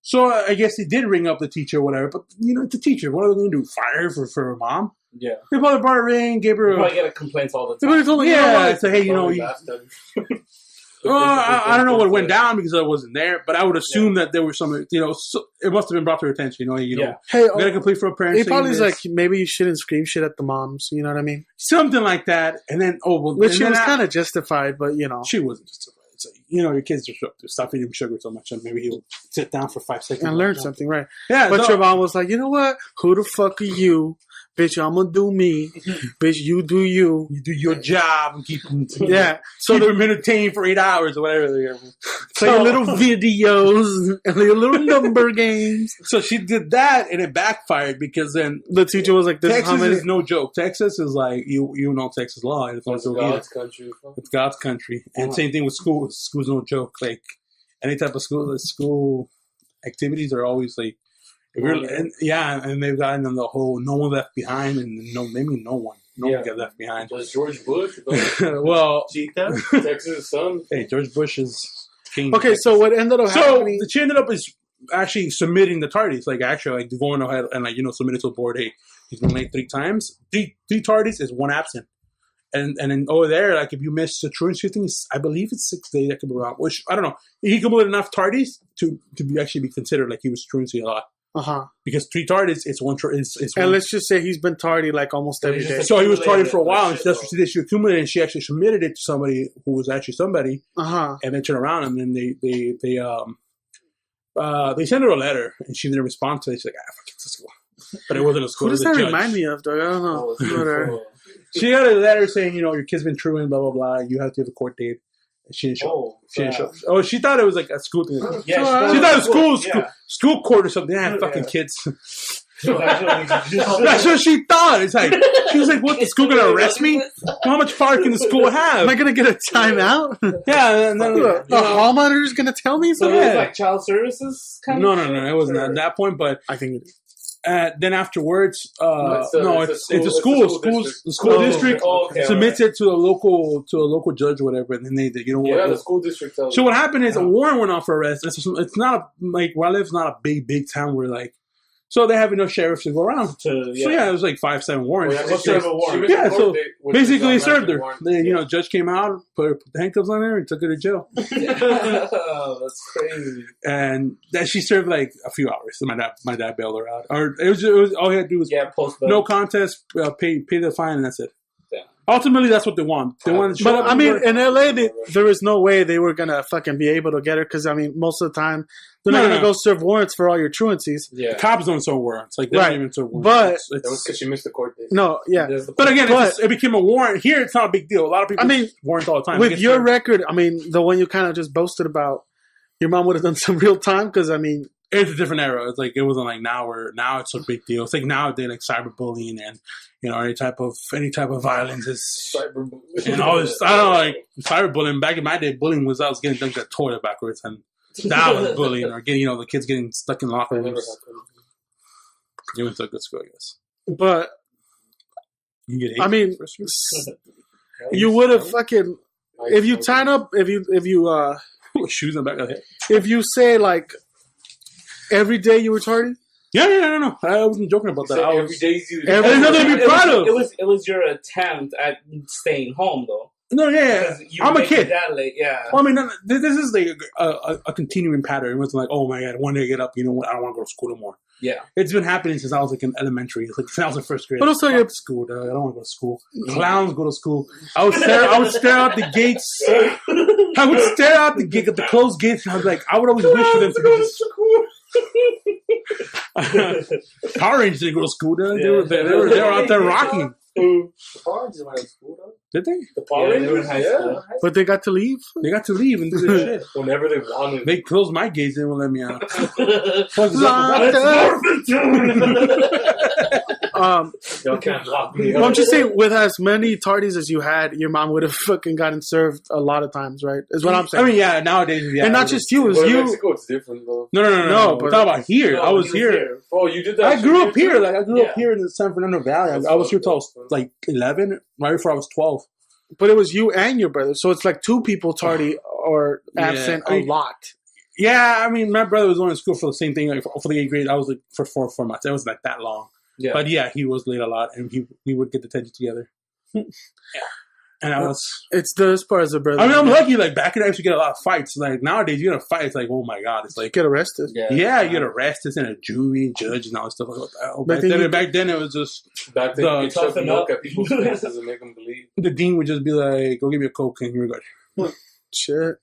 so I guess he did ring up the teacher or whatever. But it's a teacher. What are they gonna do? Fire her for her mom? Yeah. They probably brought her in, gave her. You probably get complaints all the time. Say, hey, I don't know what went down because I wasn't there, but I would assume that there was some, so it must have been brought to her attention, Hey, we got to complete for a parent. He probably was like, maybe you shouldn't scream shit at the moms, you know what I mean? Something like that. And then, which she was kind of justified, but she wasn't justified. So, your kids are stop eating sugar so much, and maybe he'll sit down for 5 seconds and learn something, right? Yeah, but your mom was like, you know what? Who the fuck are you? Bitch, I'm gonna do me. Bitch, you do you. You do your job and keep them. So they're entertained for 8 hours or whatever they're. Play your little videos and your little number games. So she did that, and it backfired because then the teacher was like, "Texas is no joke. Texas is like you know Texas law. It's God's country. It's God's country, and same thing with school. School's no joke. Like any type of school. activities are always like, and they've gotten them the whole no one left behind, and no one got left behind. Was George Bush? Well, Cheetah, Texas' son. Hey, George Bush is king. Okay, so what ended up happening? So she ended up is actually submitting the tardies, like actually like going ahead and like submit it to the board. Hey, he's been late 3 times. Three tardies is 1 absent. And then over there, like if you miss the truancy things, I believe it's 6 days. I could be wrong. Which I don't know. He completed enough tardies to actually be considered like he was truancy a lot. Because 3 tardies, it's one. And let's just say he's been tardy like almost every day. So he was tardy for a while, and that's what she did. She accumulated, and she actually submitted it to somebody who was actually somebody. And then turned around, and then they sent her a letter, and she didn't respond to it. She's like, fuck it, let's go. But it wasn't a school. Who does that remind me of, dog? I don't know. She got a letter saying, your kid's been truant, blah, blah, blah. You have to have a court date. And she didn't show. Oh, she thought it was like a school thing. Yeah, she thought it was school court or something. Fucking kids. That's what she thought. It's like, she was like, what, the school going to arrest me? How much fire can the school have? Am I going to get a timeout? Yeah. And then, the hall monitor is going to tell me? So it was like child services kind of? No. It wasn't at that point, but I think it is. Then afterwards, it's a school district submits it to a local judge or whatever, and then they the school district. So what happened is a warrant went off for arrest. It's not like where I live is not a big town where like. So they have enough sheriffs to go around. So it was like 5-7 warrants. So basically they served her. Judge came out, put the handcuffs on her, and took her to jail. That's crazy. And then she served like a few hours. So my dad bailed her out. Or it was all he had to do was no contest, pay the fine, and that's it. Yeah. Ultimately, that's what they want. They want to show but I mean, in LA, there was no way they were gonna fucking be able to get her because I mean, most of the time they're not gonna go serve warrants for all your truancies. Yeah, cops don't serve warrants. Like they don't even serve warrants. But that was because she missed the court date. No, yeah. But again, it became a warrant. Here, it's not a big deal. A lot of people warrants all the time. With your record, I mean, the one you kind of just boasted about, your mom would have done some real time because I mean. It's a different era. It's like it wasn't like now it's a big deal. It's like nowadays like cyberbullying and any type of violence is cyberbullying. And all this, I don't know, like cyberbullying. Back in my day, bullying was I was getting dunked at toilet backwards, and that was bullying. Or getting the kids getting stuck in locker rooms. You went to a good school, I guess. But you get I mean, you would have fucking if you sign up if you shoes in the back of the head. If you say like. Every day you were tardy? Yeah, no. I wasn't joking about that. Every day there's nothing to be proud of. It was your attempt at staying home, though. No, yeah. I'm a kid. That late, yeah. Well, I mean, this is like a continuing pattern. It wasn't like, oh my god, one day I get up, you know what? I don't want to go to school anymore. Yeah, it's been happening since I was like in elementary. It's like since I was in first grade. But also, you're school. Dog. I don't want to go to school. Clowns go to school. I would stare out the gates. I would stare out the gate at the closed gates, and I was like, I would always wish for them to go to school. Power Rangers didn't go to school. Though. They were out there rocking. The Power Rangers went to school, though. Did they? The Power Rangers were in high school. But they got to leave? They got to leave and do their shit. Whenever they wanted. They closed my gates, they won't let me out. Y'all can't lock me up. Well, I'm just saying, with as many tardies as you had, your mom would have fucking gotten served a lot of times, right? Is what I'm saying. I mean, yeah, nowadays, yeah. And not just you, it was you. In Mexico, it's different, though. No, but talk about here. I was here. Oh, you did that? I grew up here. Like I grew up here in the San Fernando Valley. I was here till I was like 11, right before I was 12. But it was you and your brother, so it's like 2 people tardy or absent a lot. Yeah, I mean, my brother was only in school for the same thing, like for the 8th grade. I was like for 4 months. It wasn't like that long. Yeah. But yeah, he was late a lot, and we would get the attention together. Yeah. And it's as far as a brother. I mean, I'm lucky. Like back then, I used to get a lot of fights. Like nowadays, you get a fight, it's like, oh my god, it's like you get arrested. Yeah, you get arrested and a jury, judge, and all that stuff like that. Back then, it was just back then. You chuck milk at people's faces and make them believe. The dean would just be like, "Go give me a Coke, and you're good." Shit.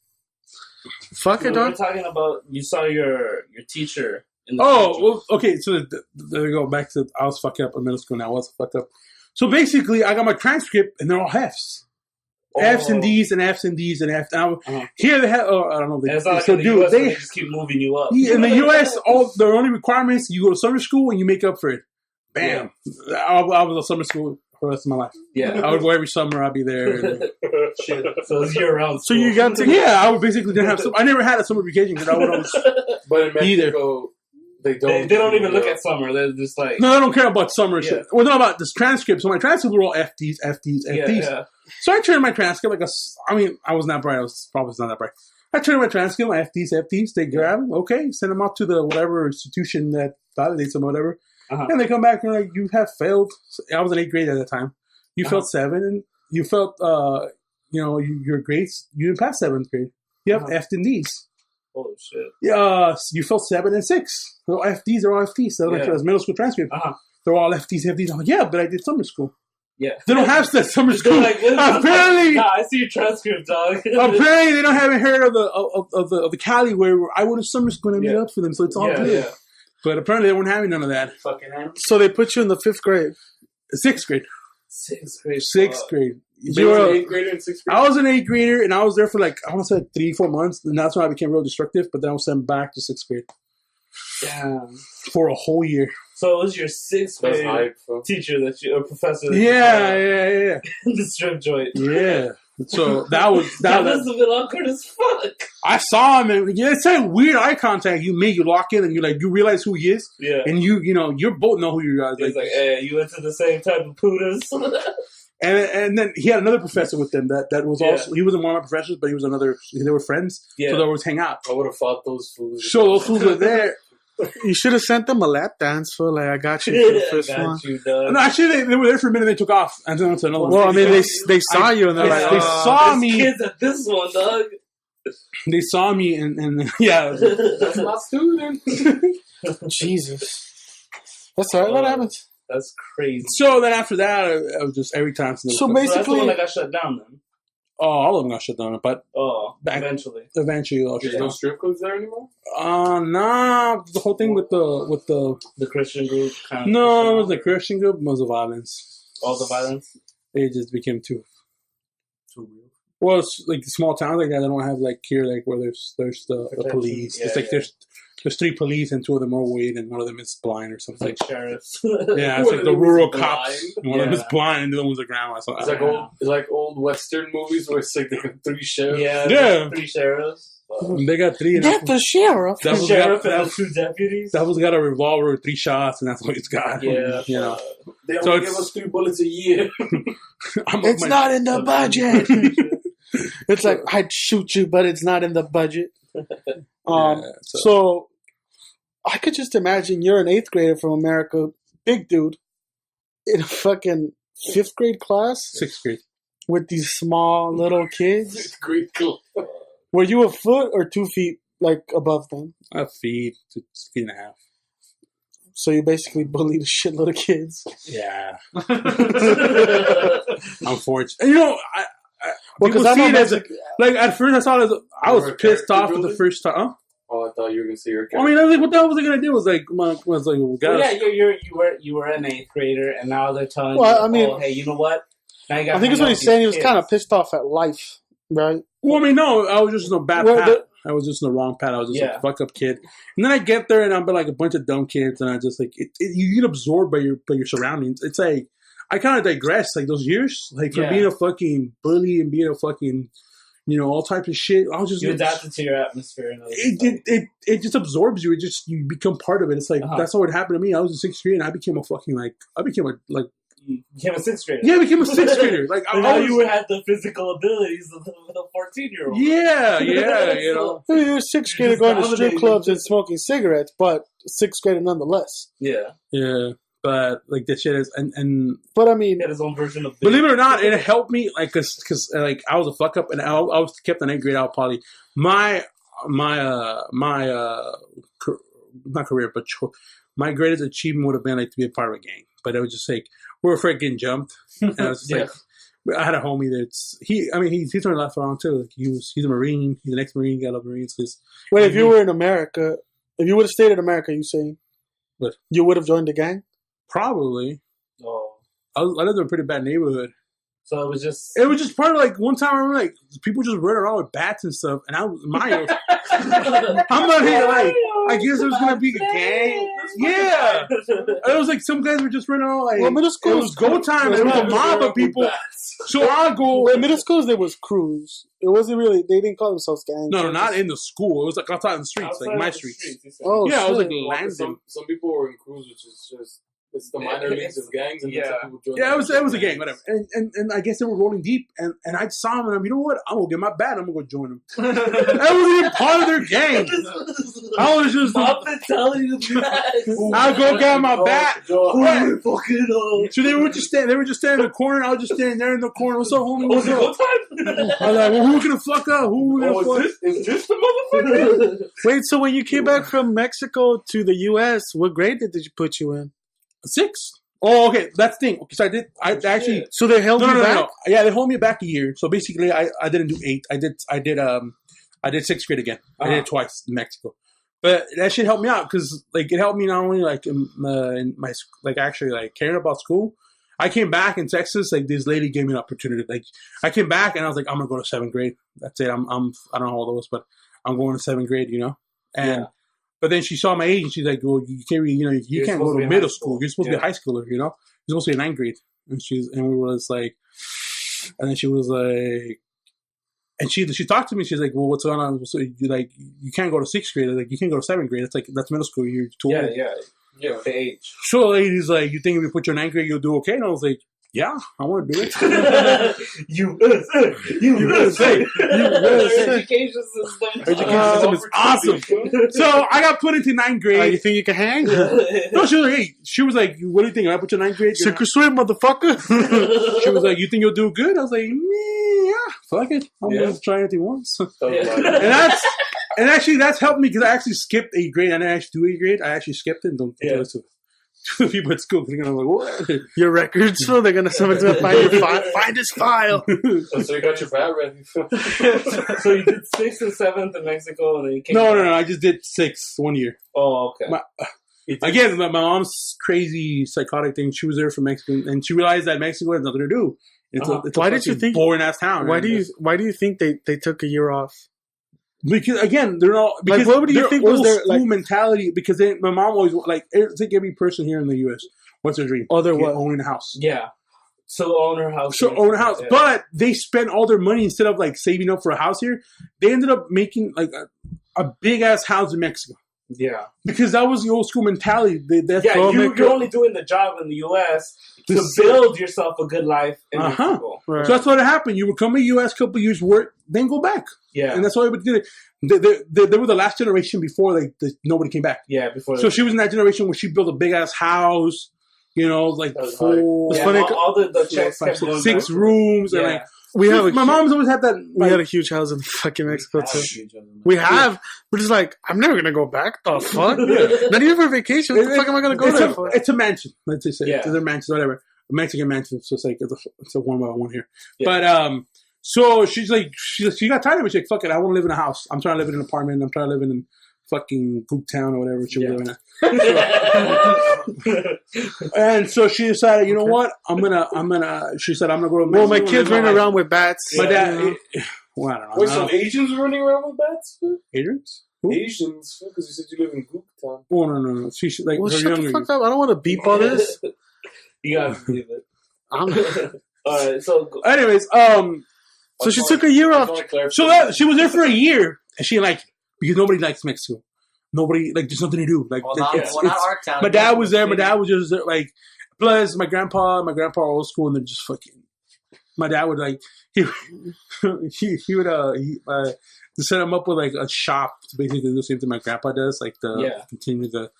Fuck it, dog. We're talking about you saw your teacher. Well, okay. So there we go. Back to I was fucked up in middle school. Now I was fucked up. So basically, I got my transcript, and they're all Fs. F's and D's and F's and D's and F's. Here they have. I don't know. They just keep moving you up. In the U.S., the only requirements you go to summer school and you make up for it. Bam! Yeah. I was a summer school for the rest of my life. Yeah. I would go every summer. I'd be there. Shit. So it's year round. So you got to Yeah, I would basically didn't have. I never had a summer vacation because I would always. But in Mexico, they don't. They don't even look at summer. They're just like. No, I don't care about summer shit. We're talking about this transcript. So my transcripts were all FDs. Yeah. So I turned my transcript I was not bright. I was probably not that bright. I turned my transcript, my FDs. They grab them. Okay, send them out to the whatever institution that validates them or whatever. And they come back and like, you have failed. I was in 8th grade at that time. You failed 7 and you felt, your grades, you didn't pass 7th grade. You have F and Ds. Holy shit. Yeah, you felt 7 and 6. They're all FDs, they're all FDs. So like middle school transcript. They're all FDs. I'm like, yeah, but I did summer school. Yeah. They don't have that summer school. Like, apparently, I see your transcript, dog. apparently, they don't haven't heard of the Cali where I went to summer school and I made up for them, so it's all good. Yeah. But apparently, they weren't having none of that. So they put you in the 5th grade. 6th grade. 6th grade. 6th grade. You were an 8th grader and 6th grade? I was an 8th grader, and I was there for like, I want to say 3-4 months, and that's when I became real destructive, but then I was sent back to 6th grade. Damn. For a whole year. So it was your 6th grade teacher or professor that yeah. the strip joint. Yeah. So that must have been awkward as fuck. I saw him, and it's that weird eye contact you make. You lock in, and you realize who he is. Yeah. And you both know who you guys. He's like, hey, you went to the same type of putas. And then he had another professor with them that was also, he wasn't one of my professors, but he was another, they were friends. Yeah. So they always hang out. I would have fought those fools. So those fools were there. You should have sent them a lap dance for like, I got you for the first one. No, actually, they were there for a minute. They took off and then went to another one. Well, I mean, they saw you and they're like, they saw me. Kids at this one, dog. They saw me and yeah. That's my student. Jesus. That's all right. What happens? That's crazy. So then after that, I was just every time. So basically, that's the one that got shut down then. Oh, all of them got shut down, but eventually, there's no strip clubs there anymore. Nah. The whole thing with the Christian group. It was the Christian group. It was the violence. All the violence. It just became too real. Well, it's like small towns like that. They don't have like here, like where there's the police. It's like there's 3 police and 2 of them are overweight and one of them is blind or something. It's like sheriffs. Yeah, it's like the rural cops. One of them is blind and the other one's a grandma. So it's like old Western movies where it's like they got 3 sheriffs. Yeah. 3 sheriffs. They got 3. Get the sheriff. The sheriff and the 2 deputies. That one's got a revolver with 3 shots, and that's what he's got. Yeah. They only give us 3 bullets a year. It's not in the budget. It's like, I'd shoot you, but it's not in the budget. So I could just imagine you're an 8th grader from America, big dude, in a fucking 5th grade class. 6th grade. With these small little kids. 6th grade class. Were you a foot or 2 feet like above them? A feet to 1.5 feet. So you basically bullied a shitload of kids. Yeah. Unfortunately. Because I know like at first I saw it I was pissed off at the first time. Huh? Oh, I thought you were gonna see your character. I mean, I was like, what the hell was I gonna do? You were an 8th grader, and now they're telling you, hey, you know what? I think that's what he's saying. He was kind of pissed off at life, right? Well, I mean, no, I was just in a bad path. I was just in the wrong path. I was just a fuck up kid. And then I get there, and I'm like a bunch of dumb kids, and I just like you get absorbed by your surroundings. It's like I kind of digress, like those years, like from being a fucking bully and being a fucking, all types of shit. I was just you adapted to your atmosphere. And it just absorbs you. You become part of it. It's like that's what happened to me. I was in 6th grade, and I became a 6th grader. Yeah, I became a 6th grader. Like you had the physical abilities of a 14-year-old. Yeah. You're a 6th grader going to strip clubs and smoking cigarettes, but 6th grader nonetheless. Yeah. But like this shit is, but I mean, he had his own version of. Believe it or not, it helped me like because like I was a fuck up and I was kept in 8th grade out probably my not career but my greatest achievement would have been like to be a part of a gang. But it was just like we were afraid of getting jumped. And I was just like, I had a homie that's he's turned left around too. Like he's a Marine. He's an ex-Marine. Got a Marines. Wait, if you were in America, if you would have stayed in America, you saying what? You would have joined the gang? Probably. Oh. I lived in a pretty bad neighborhood. So it was just part of like one time I remember like people just running around with bats and stuff, and I was I'm not here like I guess there's gonna be a gang. Yeah. It was like some guys were just running out like middle school it was go time. There was a mob of people. So I'll go. In middle schools, there was crews. It wasn't really. They didn't call themselves gangs. No, not in the school. It was like outside in the streets, like my streets. Oh, yeah, I was like landing. Some people were in crews, which is just. It's the minor leagues of gangs, and some people join. Yeah, it was a gang, whatever. And I guess they were rolling deep, and I saw them, and I'm, you know what? I'm gonna get my bat. I'm gonna go join them. That wasn't even part of their gang. I was just. I've been telling you that. I'll go get my bat. Right. Fucking So they were just standing in the corner. I was just standing there in the corner. What's up, homie? What's up? I was like, well, who gonna fuck up? Who gonna fuck? Is this the motherfucker? Wait, so when you came back from Mexico to the U.S., what grade did you put you in? 6. Oh, okay. That's the thing. Okay, so I actually. So they held you back? No. Yeah, they held me back a year. So basically, I didn't do 8. I did 6th grade again. I did it twice in Mexico. But that shit helped me out because like it helped me not only like in my like actually like caring about school. I came back in Texas. Like this lady gave me an opportunity. Like I came back and I was like, I'm gonna go to 7th grade. That's it. I don't know how old I was, but I'm going to 7th grade. You know, and. Yeah. But then she saw my age and she's like, well, you can't really, you can't go to middle school. You're supposed to be a high schooler, you know? You're supposed to be in 9th grade. And we was like, and then she was like, and she talked to me. She's like, well, what's going on? So you can't go to 6th grade. Like, you can't go to 7th grade. That's middle school. You're too old. Yeah, the age. So the lady's like, you think if we put you in 9th grade, you'll do okay? And I was like, yeah, I want to do it. USA. Education system is awesome. So I got put into 9th grade. You think you can hang? No, she was like, hey, what do you think? I put you in 9th grade? Sink or swim, motherfucker. She was like, you think you'll do good? I was like, yeah, fuck it. I'm going to try anything once. And actually, that's helped me because I actually skipped 8th grade. I didn't actually do 8th grade. I actually skipped it. Don't do it to people at school. They're gonna like, what? Your records? So they're gonna someone's gonna find your file. Find his file. So you got your bat ready. So you did 6th and 7th in Mexico, and then you came. No. I just did 6 1 year. Oh, okay. Again, my mom's crazy psychotic thing. She was there for Mexico, and she realized that Mexico has nothing to do. It's why did you think boring ass town? Why do you think they took a year off? Because again, they're all because like, what do you think was their school mentality? Because my mom always like I think every person here in the U.S. what's their dream? Oh, they're what? Owning a house. Yeah. So own her house. So own a house, but they spent all their money instead of like saving up for a house here. They ended up making like a big ass house in Mexico. Yeah, because that was the old school mentality. You're only doing the job in the U.S. to build yourself a good life in Mexico. Right. So that's what happened. You would come to the U.S., couple of years work, then go back. Yeah, and that's why we did it. They were the last generation before nobody came back. Yeah, before. So she was in that generation where she built a big ass house. You know, like 4. All the checks kept going 6 back. Rooms and like. My mom's always had that. We had a huge house in fucking Mexico too. We have. We're just like, I'm never gonna go back. The fuck? Not even for vacation. What the fuck am I gonna go there for? It's a mansion. Let's just say it's a mansion, whatever. A Mexican mansion. So it's like it's a 1-by-1 here. Yeah. But so she's like, she got tired of it. She's like, fuck it. I want to live in a house. I'm trying to live in an apartment. I'm trying to live in fucking Goop Town or whatever she was living at. And so she decided, you know what? She said, I'm gonna go to Mexico. Well, my kids running around with bats. My dad. Well, I don't know. Wait, so Asians running around with bats? Asians? Who? Asians, because you said you live in Goop Town. Oh, no. She like well, her shut younger. The fuck up. I don't want to beep all this. You gotta believe it. All right. So, anyways, so she took a year off. So she was there for a year, and she because nobody likes Mexico. Nobody there's nothing to do. Like not our town. My dad was there. My dad was just like. Plus, my grandpa old school, and they're just fucking. My dad would he would set him up with like a shop to basically do the same thing my grandpa does, continue the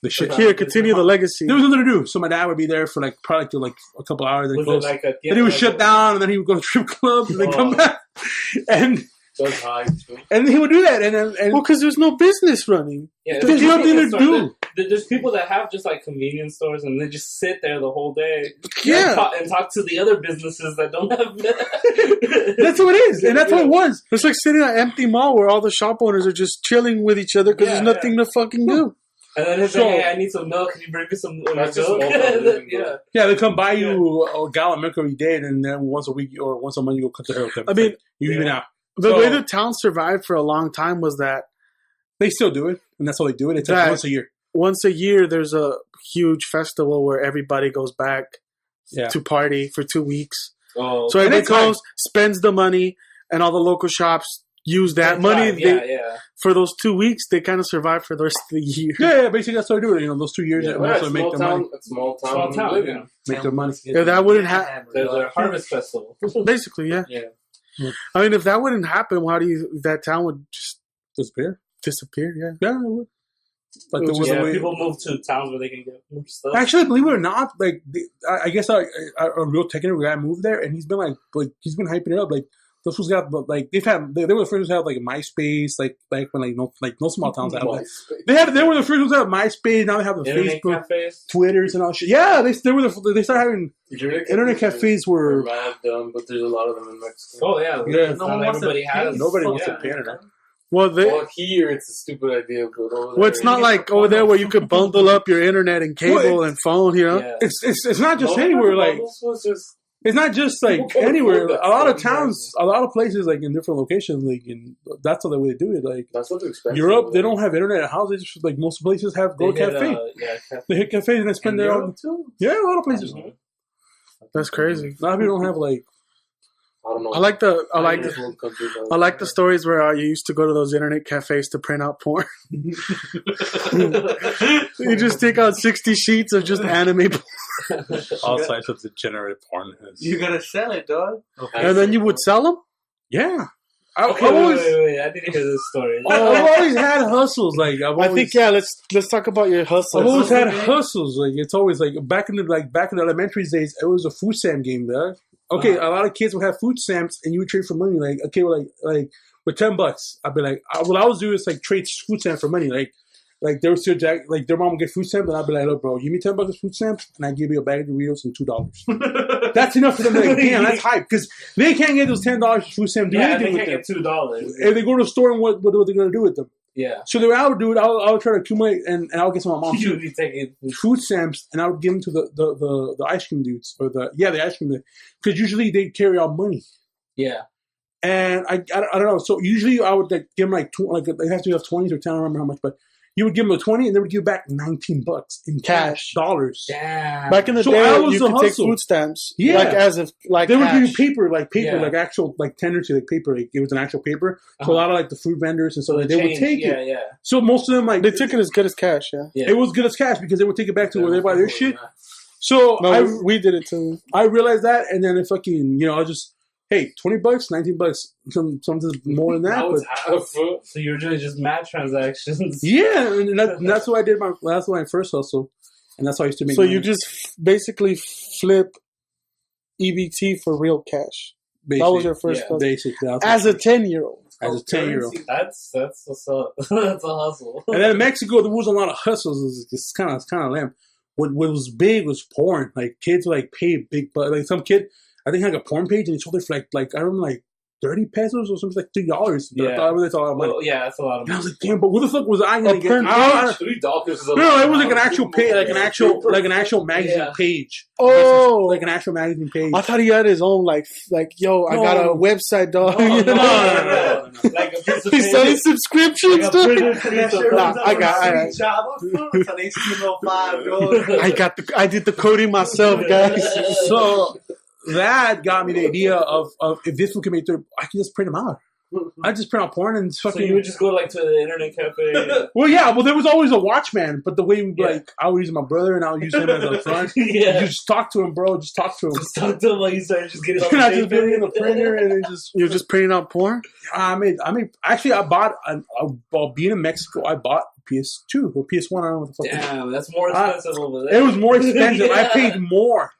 shit. Here, continue the legacy. There was nothing to do, so my dad would be there for probably till a couple hours. Then close. Then he would shut down, and then he would go to strip clubs, and then come back, and he would do that, and because there's no business running. Yeah, there's nothing to do. There's people that have just convenience stores, and they just sit there the whole day. Yeah, and talk to the other businesses that don't have. That's what it is, and that's what it was. It's like sitting in an empty mall where all the shop owners are just chilling with each other because there's nothing to fucking do. And then he'll say, "Hey, I need some milk. Can you bring me some milk?" Yeah, they come buy you a gallon of milk every day, and then once a week or once a month you go cut the hair. I mean, you even out. The way the town survived for a long time was that they still do it, and that's how they do it. It's once a year. once a year there's a huge festival where everybody goes back to party for 2 weeks. Oh, so everybody goes, spends the money, and all the local shops use that money for those 2 weeks. They kind of survive for the rest of the year. Yeah, basically that's what I do. Those 2 years, also make their money. Small town, make their money. Yeah, that wouldn't happen. There's a harvest festival. Basically, yeah. I mean, if that wouldn't happen, why do you? That town would just disappear. Yeah. Yeah, it would. Like people move to towns where they can get more stuff. Actually, believe it or not, like I guess a real technical guy moved there, and he's been he's been hyping it up. Like those who's got like they were the first ones to have like a MySpace, like when no small towns have that. They were the first ones to have MySpace. Now they have the internet Facebook, cafes? Twitters, and all shit. Yeah, they started having internet cafes were mad dumb, but there's a lot of them in Mexico. Oh yeah. Nobody wants to pay internet. Well, here it's a stupid idea, but it's not like over there where you could bundle up your internet and cable and phone. You know, it's not just anywhere. Like it's not just like anywhere. A lot of towns, a lot of places, like in different locations, like that's the way to do it. Like that's what Europe, they don't have internet at houses. Like most places have go cafe. They hit cafes and they spend their own. Yeah, a lot of places. Mm-hmm. That's crazy. A lot of people don't have like. I don't know. I like the stories where you used to go to those internet cafes to print out porn. You just take out 60 sheets of just anime porn. All types of degenerate porn. You gotta sell it, dog. Okay. And then you would sell them? Yeah. Wait. I didn't hear this story. I've always had hustles. Like I think, let's talk about your hustles. I've always had hustles. Like it's always like back in the elementary days, it was a food stamp game, dog. Okay, a lot of kids would have food stamps, and you would trade for money. Like, okay, well, like with $10, I'd be like, what I was doing is like trade food stamps for money. Like they were still like their mom would get food stamps, and I'd be like, look, bro, give me $10 of food stamps, and I give you a bag of Doritos and $2. That's enough for them to be like, damn, that's hype, because they can't get those $10 of food stamps. Do anything with them. They can't get $2. If they go to the store, and what are they going to do with them? Yeah. So the way I would do it, I would try to accumulate, and I would get some of my mom's food stamps, and I would give them to the ice cream dudes or the ice cream dudes, because usually they carry out money. Yeah. And I don't know. So usually I would like give them they have to have 20s or 10. I don't remember how much, but you would give them a 20, and they would give you back $19 in cash dollars. Damn. Back in the day, you could take food stamps. Yeah. They would give you paper, like actual tendency, like paper. Like it was an actual paper. So a lot of like the food vendors and stuff, they would take it. Yeah. So most of them they took it as good as cash. Yeah. It was good as cash because they would take it back to where they buy their shit. So we did it too. I realized that, and then if fucking I just. Hey, $20, $19, something more than that. So you were doing just mad transactions. Yeah, and that's what I did. That's my first hustle, and that's how I used to make. So money. You just basically flip EBT for real cash. That was your first hustle. Basically, as a 10-year-old. As a 10-year-old, that's a hustle. And then in Mexico, there was a lot of hustles. It's kind of lame. What was big was porn. Like kids would like pay big, but like some kid. I think I had a porn page, and he sold it for like I remember like 30 pesos or something, like $3. Yeah, I thought that's a lot of money. Well, yeah, that's a lot of money. And I was like, damn, but what the fuck was I going to get? $3 No, it was like an actual page, like an actual magazine page. Oh, like an actual magazine page. I thought he had his own I got a website, dog. No. Like a piece of he's selling subscriptions. I did the coding myself, guys. So that got me the idea of if this one can make through, I can just print them out. I just print out porn and fucking. So you would just go to the internet cafe. Well, yeah. Well, there was always a watchman, but the way I would use my brother and I would use him as a front. You just talk to him, bro. Just talk to him. Just talk to him while you start just getting. I just put it in the printer and then just. You're just printing out porn. I mean, actually, I bought while being in Mexico, I bought PS2 or PS1. I don't know what the fuck. Damn, that's more expensive over there. It was more expensive. I paid more.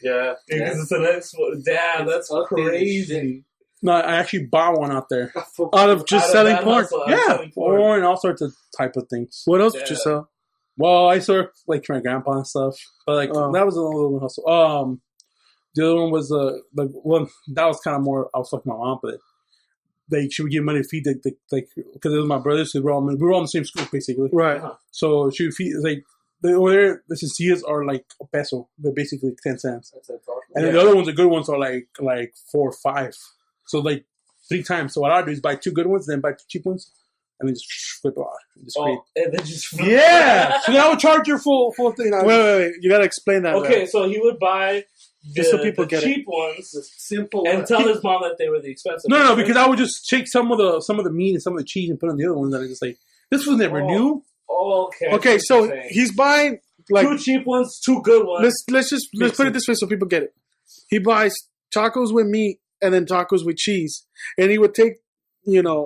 Yeah, because it's the next one. Damn, that's crazy. No, I actually bought one out there. Out of just selling porn? Yeah, porn and all sorts of type of things. What else did you sell? Well, I sold like my grandpa and stuff, but that was a little hustle. The other one was that was kind of more. I was fucking my mom, but she would give money to feed because it was my brothers. So we were all in the same school basically, right? So she would feed over there. The tortillas are like a peso. They're basically 10 cents, and then the other ones, the good ones, are like 4 or 5. So 3 times. So what I do is buy 2 good ones, then buy 2 cheap ones, and then just flip it off. And then just yeah. So that would charge your full thing. Wait. You gotta explain that. Okay, right? so he would buy So people the get cheap ones Simple. and tell his mom that they were the expensive No, ones. because I would just take some of the meat and some of the cheese and put on the other ones, and I just like this was never new. Okay. Okay, so he's buying like 2 cheap ones, 2 good ones. let's put it this way so people get it. He buys tacos with meat and then tacos with cheese, and he would take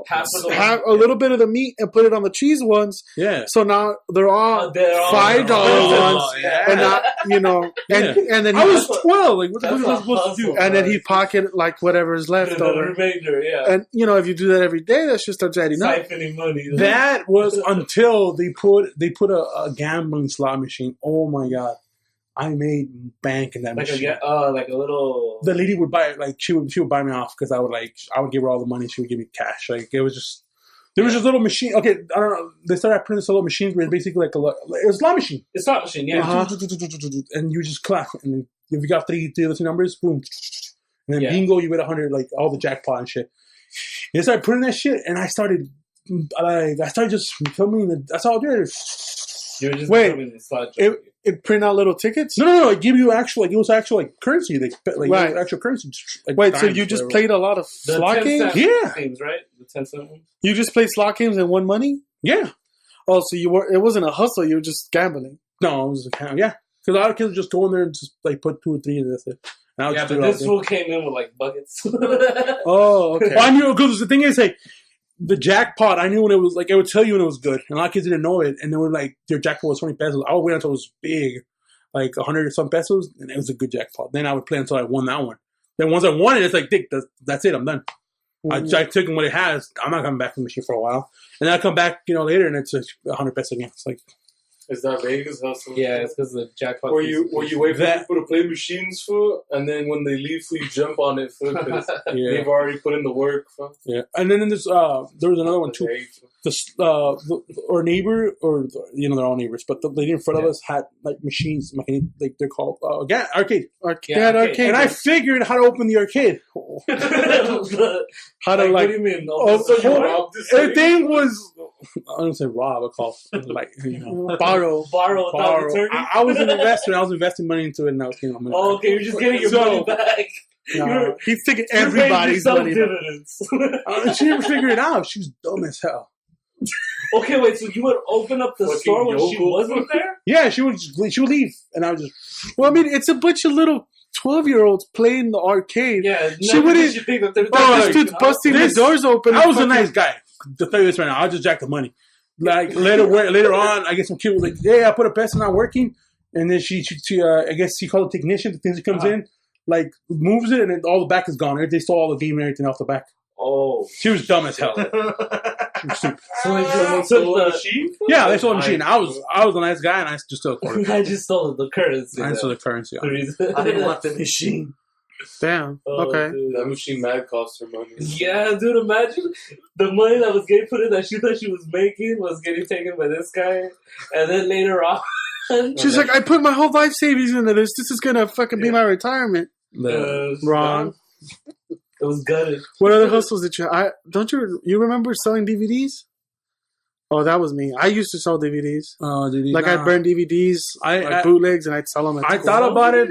Half of the have a little bit of the meat and put it on the cheese ones. Yeah. So now they're all $5 ones, Yeah. and not and then I was 12. Like what was I supposed to do? and then he pocket like whatever is left the over. remainder, yeah. And if you do that every day, that's just starts adding up. Siphoning money. That was until they put a gambling slot machine. Oh my god, I made bank in that machine. Like a little. The lady would buy it. Like she would buy me off because I would give her all the money. She would give me cash. Like it was just. There was just a little machine. Okay, I don't know. They started printing this little machine where it's basically it was a slot machine. It's slot machine, yeah. And you just clap, and then if you got three numbers, boom, and then bingo, you get 100, like all the jackpot and shit. And I started putting that shit, and I started just filming. That's all I did. You were just Wait, the slot it print out little tickets? No. It gave you actual, like it was actual like currency, Right. actual currency. Like Wait, so dimes, you just whatever. played a lot of The slot 10 games? cent Yeah. games, right? The 10-cent ones. You just played slot games and won money? Yeah. Oh, so it wasn't a hustle, you were just gambling. No, it was yeah. Because a lot of kids would just go in there and just like put 2 or 3 and that's it. And I would Yeah, just do but it all this day. fool came in with like buckets. Oh, okay. Well, I knew because the thing is like the jackpot. I knew when it was like it would tell you when it was good, and a lot of kids didn't know it, and they were like their jackpot was 20 pesos. I would wait until it was big, like 100 or some pesos, and it was a good jackpot. Then I would play until I won that one. Then once I won it, it's like Dick, that's it. I'm done. Mm-hmm. I took what it has. I'm not coming back from the machine for a while, and then I come back, later, and it's 100 pesos again. It's like. Is that Vegas hustle? Yeah, it's because the jackpot. Where you wait for people to play machines for, and then when they leave, you jump on it for because they've already put in the work. For. Yeah, and then there was another one too. Our neighbor, they're all neighbors, but the lady in front of us had like machines, like they're called arcade. Arcade. And I figured how to open the arcade. How to What do you mean? The thing was, I don't say rob, I call like borrow. I was an investor. I was investing money into it, and I was getting my money. Oh, okay, you're just getting your money back. No, he's taking everybody's money. Dividends. She didn't figure it out. She was dumb as hell. Okay, wait. So you would open up the store when she wasn't there? Yeah, she would leave, and I would just. Well, I mean, it's a bunch of little 12-year-olds playing the arcade. Yeah, she wouldn't. This dude's busting the doors open. I was a nice guy. To tell you this right now, I'll just jack the money. Like later on, I guess some kid was like, "Yeah, I put a peso not working," and then she I guess she called the technician. The thing that comes in, like moves it, and then all the back is gone. They stole all the game and everything off the back. Oh, she was dumb as hell. She was stupid. So the machine? Yeah, they stole the machine. I was a nice guy, and I just stole the currency. I just stole the currency. I stole the currency. I didn't want the machine. Damn. Oh, okay. dude. That machine mad cost her money. Yeah, dude. Imagine the money that was getting put in that she thought she was making was getting taken by this guy, and then later on, she's like, "I put my whole life savings into this. This is gonna fucking be my retirement." Wrong. It was gutted. What other hustles did you remember selling DVDs? Oh, that was me. I used to sell DVDs. I'd burn DVDs, bootlegs, and I'd sell them. I thought about it.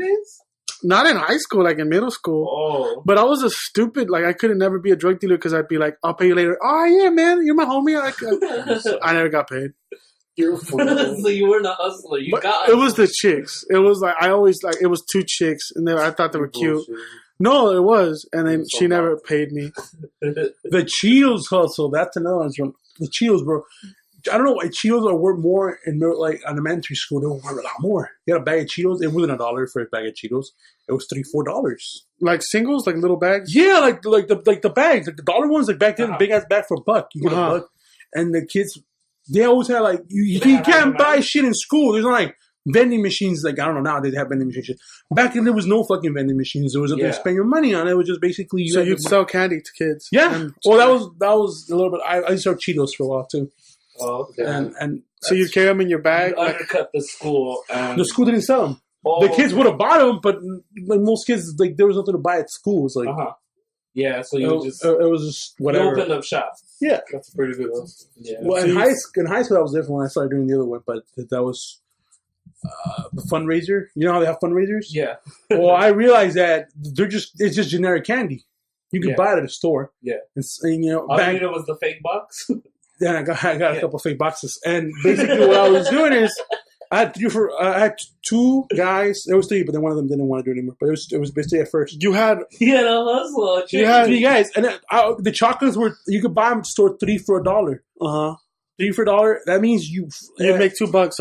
Not in high school, like in middle school. Oh. But I was a stupid, I couldn't never be a drug dealer because I'd be like, I'll pay you later. Oh, yeah, man, you're my homie. I never got paid. You're a fool. So you weren't a hustler. It was the chicks. It was it was 2 chicks, and I thought they were cute. No, it was. And then she never paid me. The Cheetos hustle, that's another one. The Cheetos, bro. I don't know why Cheetos are worth more in elementary school. They were worth a lot more. You got a bag of Cheetos. It wasn't $1 for a bag of Cheetos. It was $3-4. Like singles, like little bags. Yeah, like the bags, like the dollar ones. Like back then, big ass bag for $1. You get $1, and the kids they always had like you can't buy shit in school. There's not like vending machines. Like I don't know now they have vending machines. Back then there was no fucking vending machines. There was nothing to spend your money on. It was just basically so you'd sell candy to kids. Yeah. Well, that was a little bit. I used to sell Cheetos for a while too. Oh, okay. And so you carry them in your bag. You undercut the school. The school didn't sell them. The kids would have bought them, but like most kids, like there was nothing to buy at school. It's like Yeah, so you just it was just whatever. You opened up shop. Yeah, that's a pretty good hustle. Yeah. Well, in high school that was different when I started doing the other one, but that was the fundraiser. You know how they have fundraisers? Yeah. Well, I realized that it's just generic candy. You can buy it at a store. Yeah. And you know, all you needed was the fake box. Then I got a couple of fake boxes, and basically what I was doing is I had two guys. There was three, but then one of them didn't want to do it anymore. But it was basically at first. You had a hustle. You had 3 guys, and the chocolates you could buy them at the store $3 for $1. $3 for $1. That means you make $2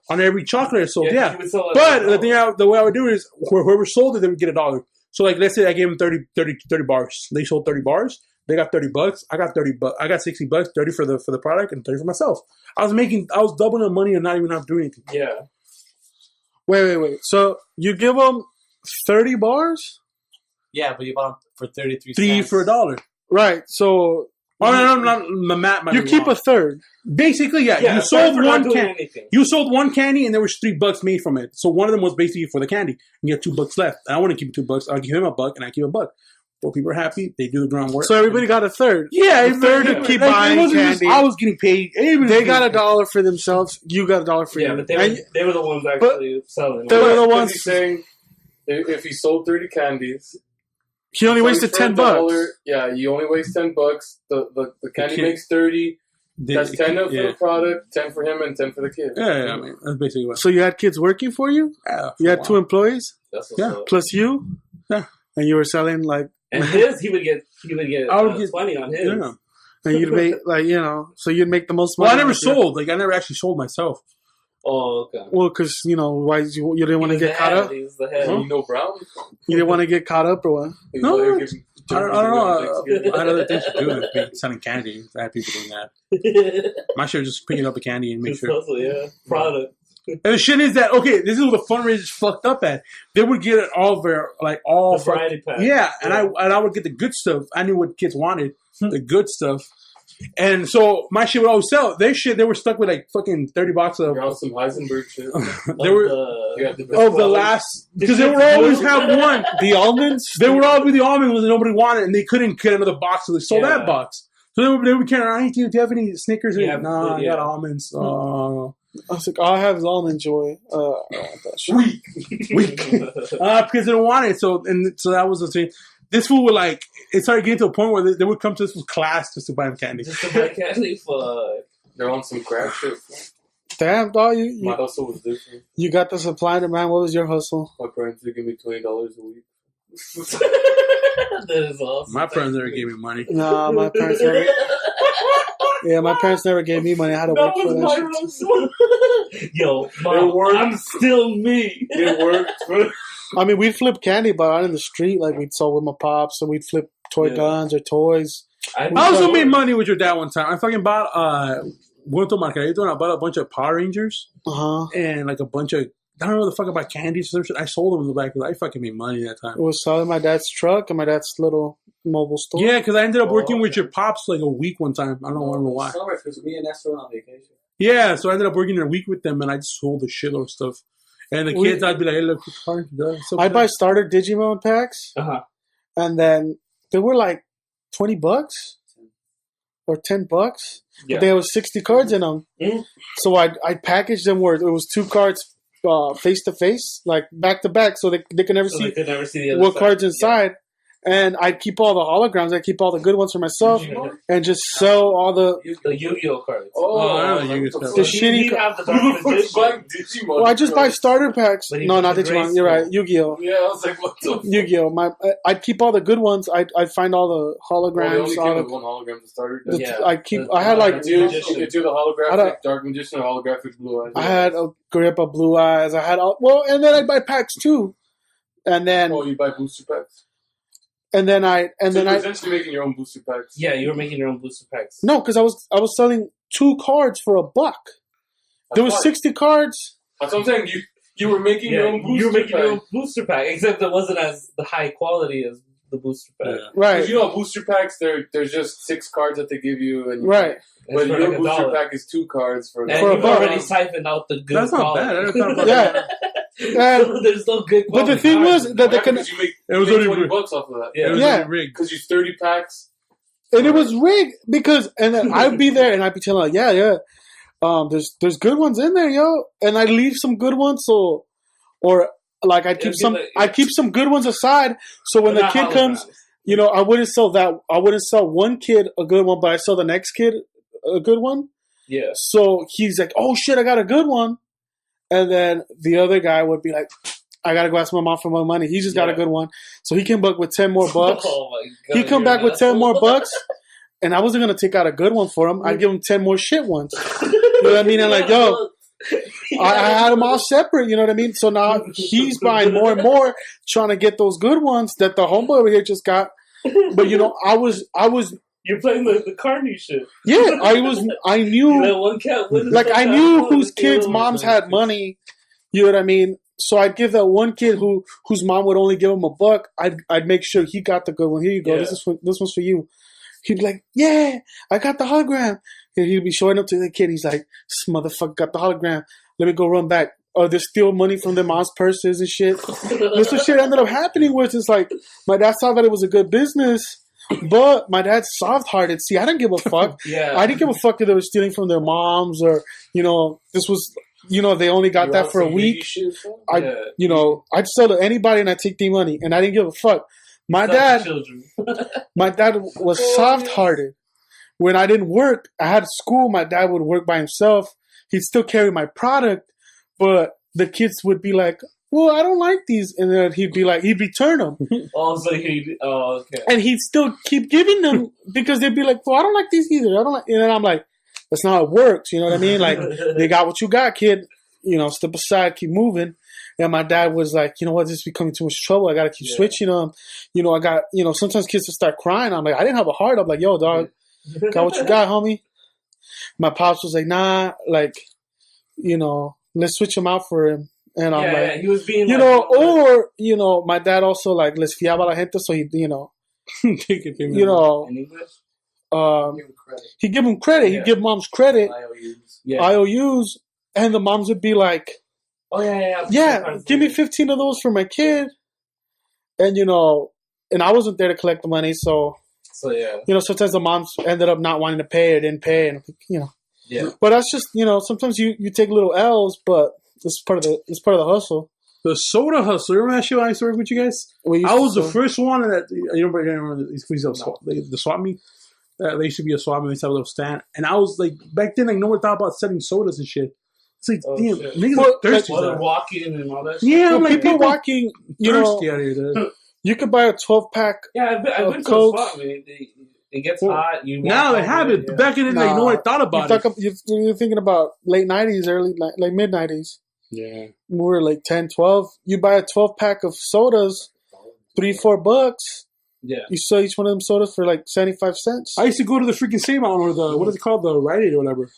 on every chocolate sold. Yeah. But the way I would do it is whoever sold it, they would get $1. So like, let's say I gave them 30 bars. They sold 30 bars. They got $30. I got $30. I got $60. 30 for the product and 30 for myself. I was doubling the money and not even have to do anything. Yeah. Wait. So you give them 30 bars? Yeah, but you bought them for 33 $3 cents. for $1. Right. So you keep a third. Basically, yeah. You sold one candy. You sold one candy, and there was $3 made from it. So one of them was basically for the candy. And you have $2 left. I want to keep $2. I'll give him $1, and I keep $1. Well, people are happy. They do the groundwork. So everybody got a third. Yeah, a third to keep buying candy. I was getting paid. They got $1 for themselves. You got $1 for you. Yeah, but they were the ones actually selling. They were the ones saying if he sold 30 candies, he only wasted $10. Yeah, you only waste $10. The candy makes 30. That's 10 for the product, 10 for him, and 10 for the kid. Yeah, I mean, that's basically what. So you had kids working for you? Yeah, you had 2 employees? That's what's up. Plus you? Yeah. And you were selling like. And he would get 20 on his. Yeah. And you'd make so you'd make the most money. Well, I never sold. Like I never actually sold myself. Oh, okay. Well, because why you didn't want to get caught up? You know Brown? You didn't want to get caught up or what? No, I don't know. I had other things to do with selling candy. I had people doing that. My shit was just picking up the candy and make sure. Product. And the shit is that this is what the fundraisers fucked up at. They would get it all the variety pack. Yeah, and I would get the good stuff. I knew what kids wanted, the good stuff. And so my shit would always sell. Their shit, they were stuck with like fucking 30 boxes of. You're on some Heisenberg shit. They were of the last because they would always have one. The almonds. They would all be the almonds that nobody wanted, and they couldn't get another box, so they sold that box. So they would carry around. Do you have any Snickers? I got almonds. I was like, all I have is almond joy. Weak. Because they don't want it. So that was the thing. This fool would it started getting to a point where they would come to this class just to buy him candy. Just to buy candy for. They're on some crack shit. Damn, dog. My hustle was different. You got the supply and demand. What was your hustle? My parents would give me $20 a week. That is awesome. My parents never gave me money. No, my parents never. Yeah, my parents never gave me money. I had to work for that shit. Yo, Mom, I'm still me. It worked. I mean, we'd flip candy, but out in the street, like we'd sell with my pops, and we'd flip toy guns or toys. I also made money with your dad one time. I fucking bought went to Margarito and I bought a bunch of Power Rangers and like a bunch of I don't know what the fuck about candies. I sold them in the back. I fucking made money that time. It was selling my dad's truck and my dad's little mobile store. Yeah, because I ended up working with your pops like a week one time. I don't remember why. Sorry, because me and Esther went on vacation. Yeah, so I ended up working a week with them, and I just sold a shitload of stuff. And the kids, I'd be like, "Hey, look, I'd buy starter Digimon packs, and then they were like $20 or $10. Yeah. But there was 60 cards in them. Mm-hmm. So I'd package them where it was 2 cards face to face, like back to back, so they could never see the what cards inside. Yeah. And I'd keep all the holograms. I'd keep all the good ones for myself, and just sell all the Yu-Gi-Oh cards. The shitty cards. Well, I just buy starter packs. No, not Digimon. You're right. Yu-Gi-Oh. Yeah, I was like, what the? Yu-Gi-Oh. I'd keep all the good ones. I'd find all the holograms. Only came with one hologram to starter. I had like you could do the holographic Dark Magician or holographic Blue Eyes. I had a grip of Blue Eyes. I had and then I'd buy packs too, and then you buy booster packs. And then I essentially making your own booster packs. Yeah, you were making your own booster packs. No, because I was selling 2 cards for $1. There was 60 cards. That's what I'm saying. You were making your own booster pack. You were making your own booster pack, except it wasn't as the high quality as the booster pack. Yeah. Right. You know, booster packs, there's just 6 cards that they give you. And But your booster pack is 2 cards for $1. And you've already siphoned out the good quality. That's not bad. And, there's no good. But the thing was that they you make It was $20 only bucks off of that. It was Yeah. only rigged. Because you 30 packs. and it was rigged because, and then I'd be there and I'd be telling like, yeah. There's good ones in there, yo, and I leave some good ones, or like I'd keep some good ones aside, so when the kid comes, you know, I wouldn't sell one kid a good one, but I sell the next kid a good one. Yeah. So he's like, oh shit, I got a good one, and then the other guy would be like, I gotta go ask my mom for more money. He just got a good one, so he came back with 10 more bucks. Oh my God, he come back with 10 more bucks. And I wasn't going to take out a good one for him. I'd give him 10 more shit ones. You know what I mean? And like, yo, I had them all separate. You know what I mean? So now he's buying more and more, trying to get those good ones that the homeboy over here just got. But, you know, I was. You're playing the Carney shit. Yeah, I knew. I knew whose kids' moms had money. You know what I mean? So I'd give that one kid whose mom would only give him a buck. I'd make sure he got the good one. Here you go. Yeah. This one's for you. He'd be like, yeah, I got the hologram. And he'd be showing up to the kid. He's like, this motherfucker got the hologram. Let me go run back. Oh, they steal money from their mom's purses and shit. That's what shit ended up happening was it's like, my dad saw that it was a good business, but my dad's soft-hearted. See, I didn't give a fuck. Yeah. I didn't give a fuck if they were stealing from their moms or, you know, this was, you know, they only got that for a week. I'd sell to anybody and I'd take the money. And I didn't give a fuck. My dad was soft-hearted. When I didn't work, I had school. My dad would work by himself. He'd still carry my product, but the kids would be like, "Well, I don't like these," and then he'd return them. Okay. And he'd still keep giving them because they'd be like, "Well, I don't like these either. I don't like." And then I'm like, "That's not how it works." You know what I mean? Like, they got what you got, kid. You know, step aside, keep moving. And my dad was like, you know what, this is becoming too much trouble. I got to keep switching them. You know, sometimes kids will start crying. I'm like, I didn't have a heart. I'm like, yo, dog, got what you got, homie. My pops was like, nah, like, you know, let's switch him out for him. And I'm like, he was being you know, or, you know, my dad also like, les fiaba la gente. So he, you know, you know, in English? He'd give him credit. He'd give moms credit. IOUs. And the moms would be like, oh, give me 15 of those for my kid. And, you know, and I wasn't there to collect the money. So you know, sometimes the moms ended up not wanting to pay or didn't pay. And, you know. Yeah. But that's just, you know, sometimes you take little L's, but it's part of the hustle. The soda hustle. Remember that shit I used to work with you guys? I was the first one that, you remember these police, the swap meet? They used to be a swap meet. They used to have a little stand. And I was like, back then, like, no one thought about selling sodas and shit. It's like, damn, niggas are thirsty. They're walking and all that shit. Yeah, I'm like, people walking, you thirsty know, out here. You could buy a 12-pack. Yeah, I've been to a swap meet. It gets hot. Now they have it. But back in the day, no one thought about it. You're thinking about late 90s, like mid 90s. Yeah. We were like 10, 12. You buy a 12-pack of sodas, $3-4. Yeah. You sell each one of them sodas for like 75 cents. I used to go to the freaking Save On or the, what is it called? The Rite Aid or whatever.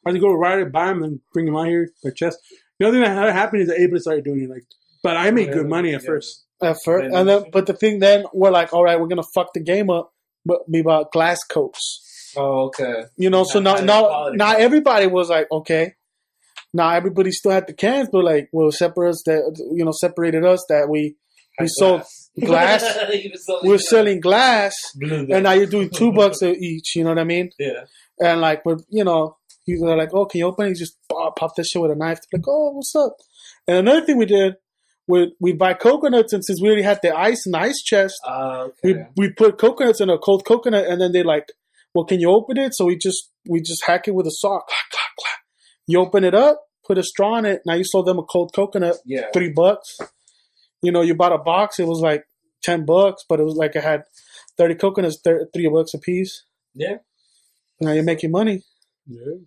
I had to go to Rite Aid, buy them, and bring them out here, their chest. The other thing that happened is that April started doing it. Like, but I made good money at first. And then, but the thing then, we're like, all right, we're going to fuck the game up, but we bought glass coats. Oh, okay. You know, so now everybody was like, okay. Now everybody still had the cans, but like, well, separated us that we sold glass. We're selling glass, and now you're doing $2 each. You know what I mean? Yeah. And like, but you know, you're like, oh, can you open it? You just pop this shit with a knife. Like, oh, what's up? And another thing we did, we buy coconuts, and since we already had the ice in the ice chest, we put coconuts in a cold coconut, and then they like, well, can you open it? So we just hack it with a saw. Clack, clack, clack. You open it up, put a straw in it. Now you sold them a cold coconut, $3. You know, you bought a box. It was like $10, but it was like it had 30 coconuts, $3 a piece. Yeah. Now you're making money. Yeah.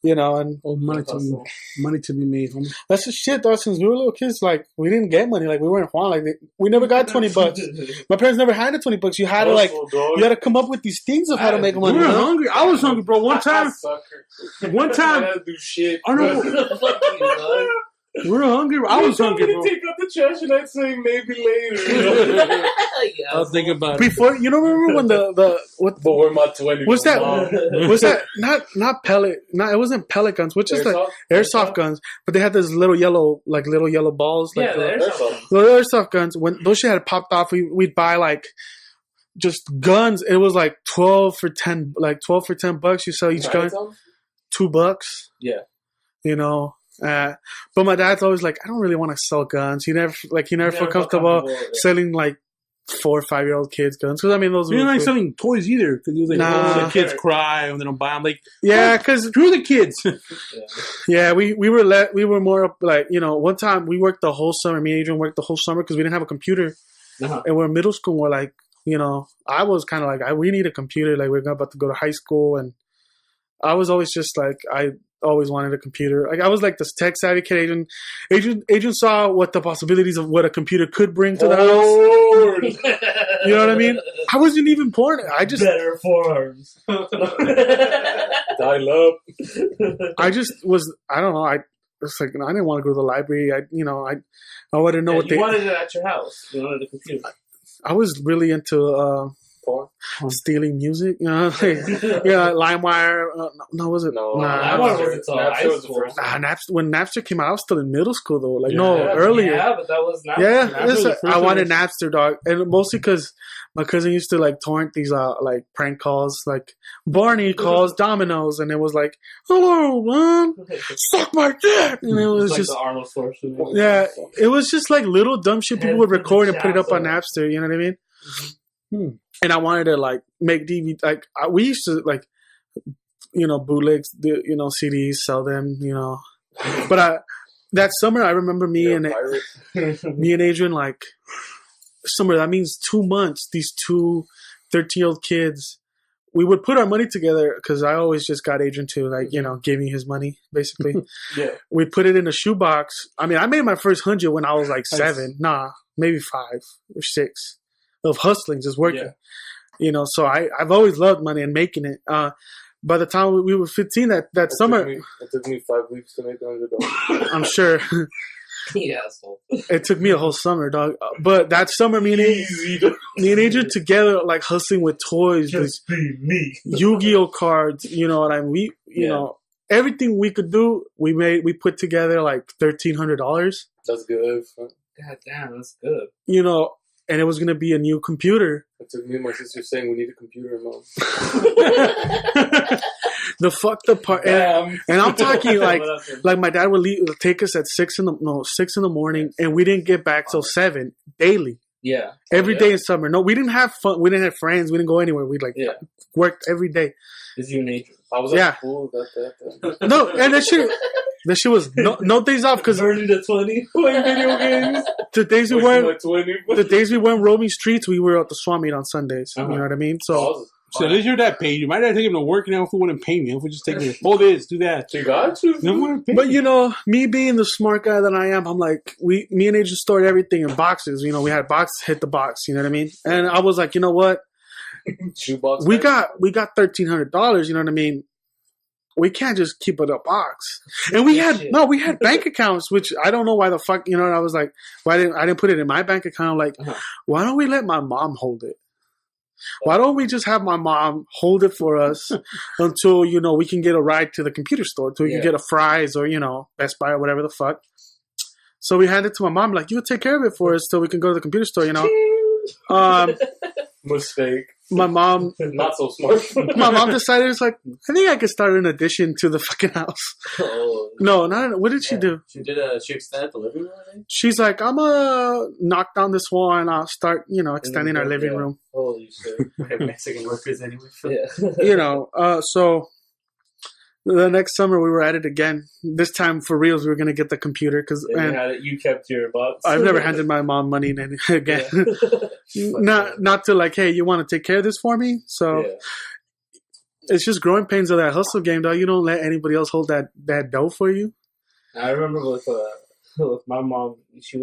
You know, and money to be made. Homie. That's the shit, though. Since we were little kids, like we didn't get money. Like we weren't Juan. Like we never got $20. My parents never handed $20. You had to you had to come up with these things of how to make money. We were hungry. I was hungry, bro. One time. I had to do shit. I know. We were hungry. I was hungry, bro. Take out the trash and I'd say maybe later. I'll think about it. Before, you don't remember when what? But we're not 20. What's that? What's that? Not pellet. It wasn't pellet guns. Which is like airsoft guns. But they had those little yellow balls. Like the airsoft. The airsoft guns. When those shit had popped off, we'd buy like just guns. It was like 12 for $10 bucks. You sell each gun. $2. Yeah. You know. But my dad's always like, I don't really want to sell guns. He never felt comfortable selling like 4 or 5 year old kids guns. Because I mean, those. You don't like selling toys either. Because he was like, the kids cry and they don't buy them. Like, yeah, because screw the kids. Yeah, we were more up like, you know, one time we worked the whole summer. Me and Adrian worked the whole summer because we didn't have a computer, and we're in middle school. We're like, you know, I was kind of like, we need a computer. Like, we're about to go to high school, and I was always just like, I always wanted a computer. Like, I was like this tech savvy kid. Adrian saw what the possibilities of what a computer could bring to the house. You know what I mean? I wasn't even born. I just better forearms. Dial up. I just was. I don't know. I was like, I didn't want to go to the library. I wanted to know what you wanted it at your house. You wanted a computer. I was really into stealing music, you know, like, LimeWire. Was it? No, LimeWire was the first. Napster. When Napster came out, I was still in middle school though. Like, earlier. Yeah, but that was Napster. Yeah, Napster I wanted Napster, dog, and mostly because my cousin used to like torrent these like prank calls, like Barney calls Domino's, and it was like, "Hello, man, suck my dick," and it was like just the Arnold Schwarzenegger. Yeah, it was just like little dumb shit people would record and put it up on Napster. You know what I mean? And I wanted to like make DVD. Like we used to like, you know, bootlegs, CDs, sell them, you know. But that summer, I remember me and Adrian, like summer. That means 2 months. These 2 13-year-old kids, we would put our money together because I always just got Adrian to like, you know, give me his money basically. Yeah. We put it in a shoebox. I mean, I made my first 100 when I was like 7. Nah, maybe 5 or 6. Of hustling, just working, you know. So I've always loved money and making it. By the time we were 15, that summer, it took me 5 weeks to make $100. I'm sure. It took me a whole summer, dog. But that summer, me and Adrian together, like hustling with toys, just be me. Yu-Gi-Oh cards. You know what I mean? You know, everything we could do, we put together like $1,300. That's good. God damn, that's good. You know. And it was going to be a new computer. It took me and my sister saying we need a computer, Mom. The fucked up part. And I'm talking like my dad would take us at 6 in the morning, and we didn't get back till 7 daily. Yeah. Every day in summer. No, we didn't have fun. We didn't have friends. We didn't go anywhere. We worked every day. Is you nature? I was at school. That. No, and that shit was no days off because early to 20 playing video games. The days we weren't roaming streets, we were at the swap meet on Sundays. You know what I mean? So at least your dad paid you. My dad take him to work now if he wouldn't pay me. If we just take me, hold this, do that. You got you. But you know, me being the smart guy that I am, I'm like, me and Adrian stored everything in boxes. You know, we had boxes, hit the box. You know what I mean? And I was like, you know what? Shoebox. We got $1,300. You know what I mean? We can't just keep it a box. And we had bank accounts, which I don't know why the fuck, you know, I was like, why I didn't put it in my bank account. Like, why don't we let my mom hold it? Why don't we just have my mom hold it for us until, you know, we can get a ride to the computer store, until we can get a Fry's or, you know, Best Buy or whatever the fuck. So we handed it to my mom, like, you take care of it for us till we can go to the computer store, you know. Mistake. My mom, not so smart. My mom decided, it's like, I think I could start an addition to the fucking house. No, what did she do? She extended the living room, I think? She's like, I'm gonna knock down this wall and I'll start, you know, extending our living room. Holy shit. Mexican workers anyway. You know, so the next summer we were at it again. This time for reals, we were gonna get the computer because you kept your box. I've never handed my mom money again. Not to like, hey, you want to take care of this for me? So it's just growing pains of that hustle game, though. You don't let anybody else hold that dough for you. I remember with my mom, she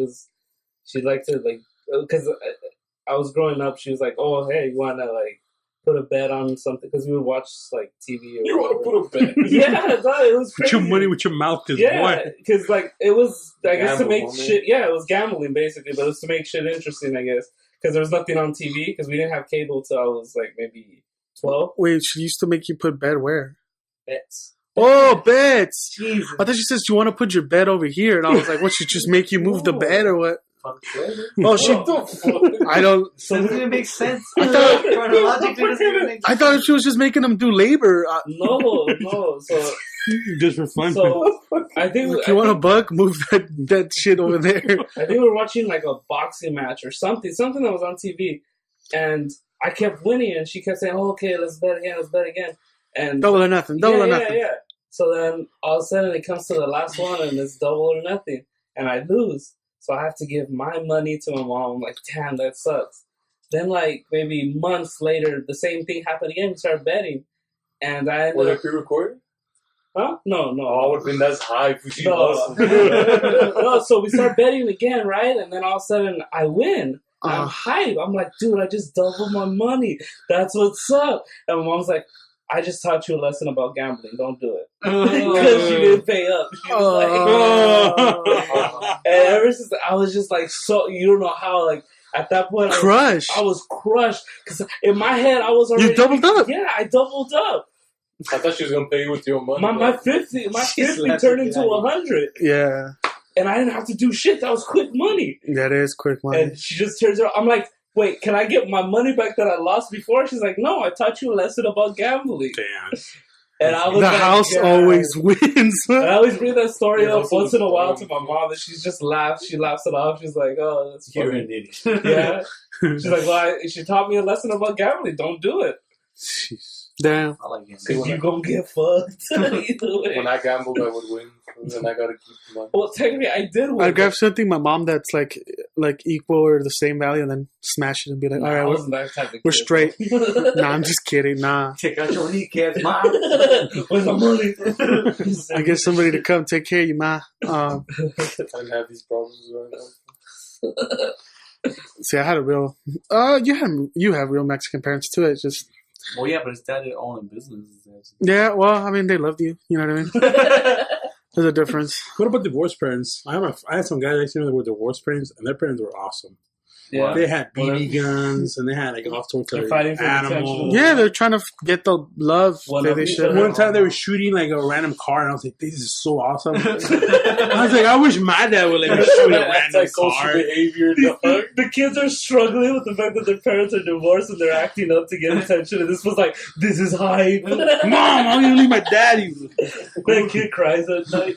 liked to like, because I was growing up. She was like, oh, hey, you want to like put a bet on something, because we would watch like TV. You want to put a bet? Yeah, it was crazy. Put your money with your mouth, because like it was, I guess, to make Gamble, shit. Yeah, it was gambling basically, but it was to make shit interesting, I guess. because there was nothing on TV because we didn't have cable till I was like maybe 12. Wait, she used to make you put bed where? Bets. Oh, beds. Jesus. I thought she says, "Do you want to put your bed over here?" And I was like, "What? She just make you move the bed or what?" Oh, she. I don't. So it didn't make sense. I thought- Chronologically, it doesn't make I thought she was just making them do labor. No. So Just for fun. I think If you want a bug, move that shit over there. I think we were watching like a boxing match or something that was on TV, and I kept winning, and she kept saying, "Oh, okay, let's bet again." And Double or nothing. Double or nothing. Yeah. So then all of a sudden it comes to the last one, and it's double or nothing, and I lose. So I have to give my money to my mom. I'm like, damn, that sucks. Then like maybe months later, the same thing happened again. We started betting, and I ended Was up. it pre-recorded? Huh? No. Oh, I would have been that's high if she No. lost. No, so we start betting again, right? And then all of a sudden I win. I'm hyped. I'm like, dude, I just doubled my money. That's what's up. And my mom's like, I just taught you a lesson about gambling. Don't do it. Because she didn't pay up. She was like, and ever since I was just like, so, you don't know how, like, at that point, I was crushed. Because in my head, I was already. You doubled up? Yeah, I doubled up. I thought she was gonna pay you with your money. My 50 turned into 100. Yeah. And I didn't have to do shit. That was quick money. That is quick money. And she just turns around. I'm like, wait, can I get my money back that I lost before? She's like, no, I taught you a lesson about gambling. Damn. And I was the like, house always wins. And I always bring that story up once in a while to my mom, and she just laughs. She laughs it off. She's like, oh, that's You're funny. an idiot. Yeah. She's like, well, she taught me a lesson about gambling. Don't do it. Damn. I like it. Because you're going to get fucked. Either way. When I gambled, I would win. And then I gotta keep the money. Well, technically, I did win. I'd grab something my mom that's like equal or the same value and then smash it and be like, all I right, wasn't that type of we're kid. straight. Nah, I'm just kidding. Nah. Take out your kneecaps, mom. Where's my money? I get somebody to come take care of you, ma. I didn't have these problems right now. See, I had a real. You have real Mexican parents too. It's just. Well, yeah, but his dad owned a business. Yeah, well, I mean, they loved you. You know what I mean? There's a difference. What about divorced parents? I had some guys I know that were divorced parents, and their parents were awesome. Yeah. They had BB guns, and they had like all sorts of They're fighting for animals. attention. Yeah, they're trying to get the love that they should. One time they were shooting like a random car, and I was like, "This is so awesome." I was like, "I wish my dad would let me shoot a random car." Behavior. The kids are struggling with the fact that their parents are divorced and they're acting up to get attention. And this was like, this is hype. Mom, I'm gonna leave my daddy. That kid cries at night.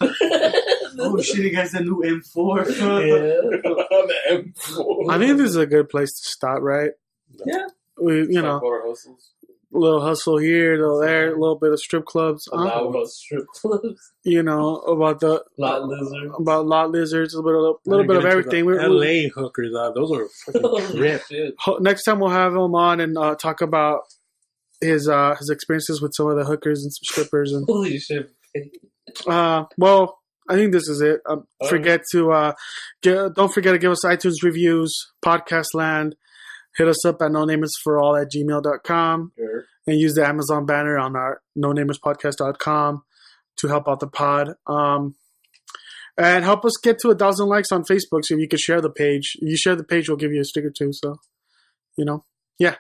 Oh shit, you guys, a new M4. Yeah. I think this is a good place to stop, right? Yeah. We, little hustle here, little there, a little bit of strip clubs. About strip clubs. You know, about the Lot lizards. about lot lizards, a little bit of everything. LA hookers, those are fucking rip. Shit. Next time we'll have him on and talk about his experiences with some of the hookers and some strippers and. Holy shit. Well, I think this is it. Don't forget to give us iTunes reviews, Podcast Land. Hit us up at nonamersforall@gmail.com Sure. and use the Amazon banner on our nonamerspodcast.com to help out the pod. And help us get to 1,000 likes on Facebook so you can share the page. If you share the page, we'll give you a sticker too. So, yeah.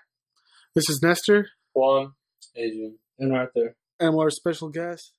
This is Nestor. Juan. Adrian. And Arthur. And our special guest.